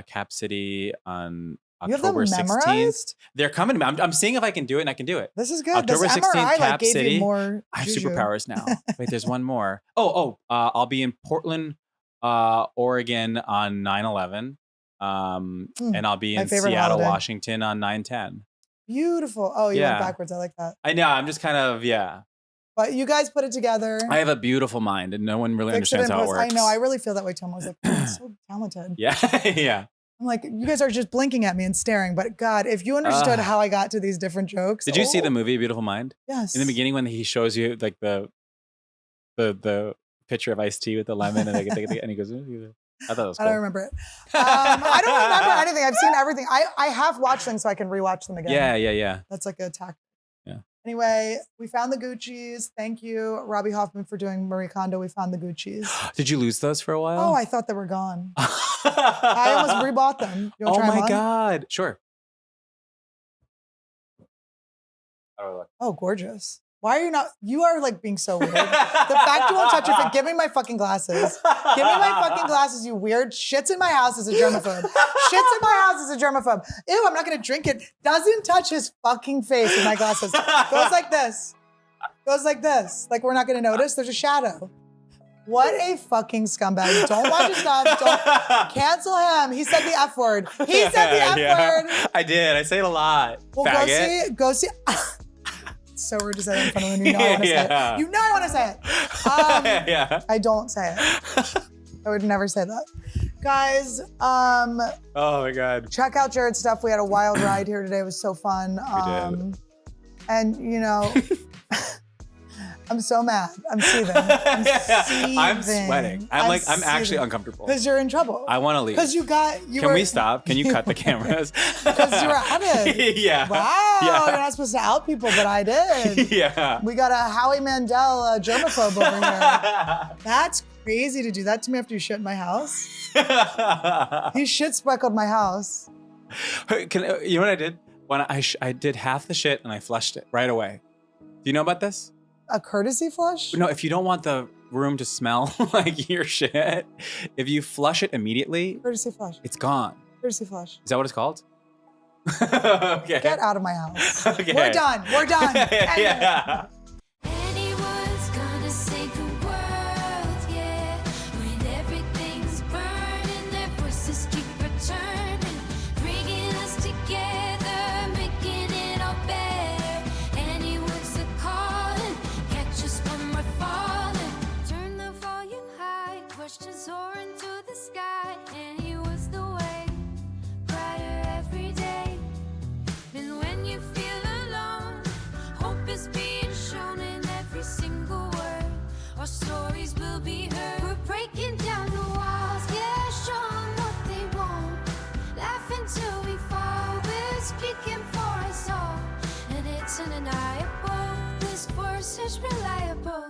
Cap City on You have October them 16th. memorized? They're coming to me. I'm seeing if I can do it, and I can do it. This is good. October this 16th, MRI like Cap gave City. you more I have juju. superpowers now. Wait, there's one more. I'll be in Portland, Oregon on 9/11. And I'll be my in favorite Seattle, holiday. Washington on 9/10. Beautiful. Oh, you went Yeah. backwards. I like that. I know. I'm just kind of, yeah. But you guys put it together. I have a beautiful mind, and no one really Fix it understands in how it post. works. I know. I really feel that way too. I was like, "Man, so talented. Yeah, yeah. I'm like, you guys are just blinking at me and staring. But God, if you understood how I got to these different jokes. Did you see the movie Beautiful Mind? Yes. In the beginning, when he shows you like the picture of iced tea with the lemon, and and he goes, "Ooh." I thought that was cool. I don't remember it. I don't remember anything. I've seen everything. I have watched them so I can rewatch them again. Yeah. That's like a tactic. Yeah. Anyway, we found the Gucci's. Thank you, Robbie Hoffman, for doing Marie Kondo. We found the Gucci's. Did you lose those for a while? Oh, I thought they were gone. I almost rebought them. You want Oh to try them my on? God. Sure. Oh, gorgeous. Why are you not? You are like being so weird. The fact you won't touch your face. Give me my fucking glasses. Give me my fucking glasses, you weird. Shits in my house is a germaphobe. Shits in my house is a germaphobe. Ew, I'm not gonna drink it. Doesn't touch his fucking face with my glasses. Goes like this. Goes like this. Like we're not gonna notice. There's a shadow. What a fucking scumbag. Don't watch his stuff. Don't cancel him. He said the F word. He said the F word. I did. I say it a lot. Well, Faggot. go see. It's so rude to say that in front of him. You know I want to say it. You know I want to say it. Yeah. I don't say it. I would never say that. Guys, Oh my God. check out Jared's stuff. We had a wild ride here today. It was so fun. We did. And you know, I'm so mad. I'm seething. I'm sweating. I'm actually uncomfortable. Because you're in trouble. I want to leave. Because Can we stop? Can you cut the cameras? Because you were outed. Yeah. Wow, Yeah. you're not supposed to out people, but I did. Yeah. We got a Howie Mandel germaphobe over here. That's crazy to do that to me after you shit in my house. He shit speckled my house. You know what I did? When I did half the shit and I flushed it right away. Do you know about this? A courtesy flush? No, if you don't want the room to smell like your shit, if you flush it immediately, Courtesy flush. it's gone. Courtesy flush. Is that what it's called? Okay. Get out of my house. Okay. We're done. We're done. Yeah. Anyone's gonna save the world, yeah. When everything's burning, their voices keep returning, bringing us together, making it all better. Anyone's a calling, catch us when we're falling. Turn the volume high, questions soaring to the sky. Anyone's the way, brighter every day. And when you feel alone, hope is being shown in every single word. Our stories will be heard. We're breaking down the walls, yeah, show 'em what they want. Laughing till we fall, we're speaking for us all. And it's undeniable, this force is reliable.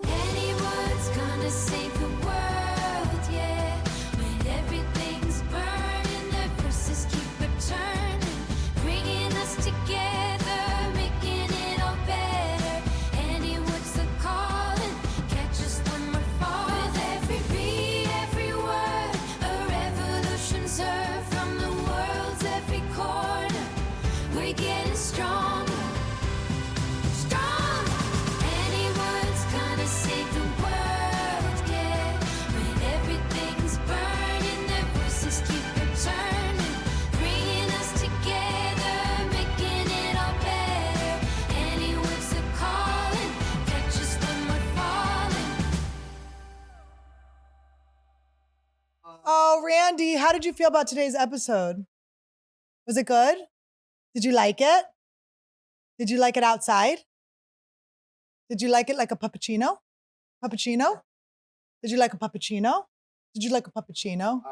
Anyone's gonna save the world, yeah. When everything's burning, their voices keep returning, bringing us together, making it all better. Anyone's the calling, catch us when we're falling. With every beat, every word, a revolution's heard from the world's every corner. We're getting stronger. Anyone's gonna save the world, yeah. When everything's burning, their voices keep returning, bringing us together, making it all better. Anyone's a calling, catch us when we're falling. Oh, Randy, how did you feel about today's episode? Was it good? Did you like it? Did you like it outside? Did you like it like a puppuccino? Puppuccino? Did you like a puppuccino? Did you like a puppuccino?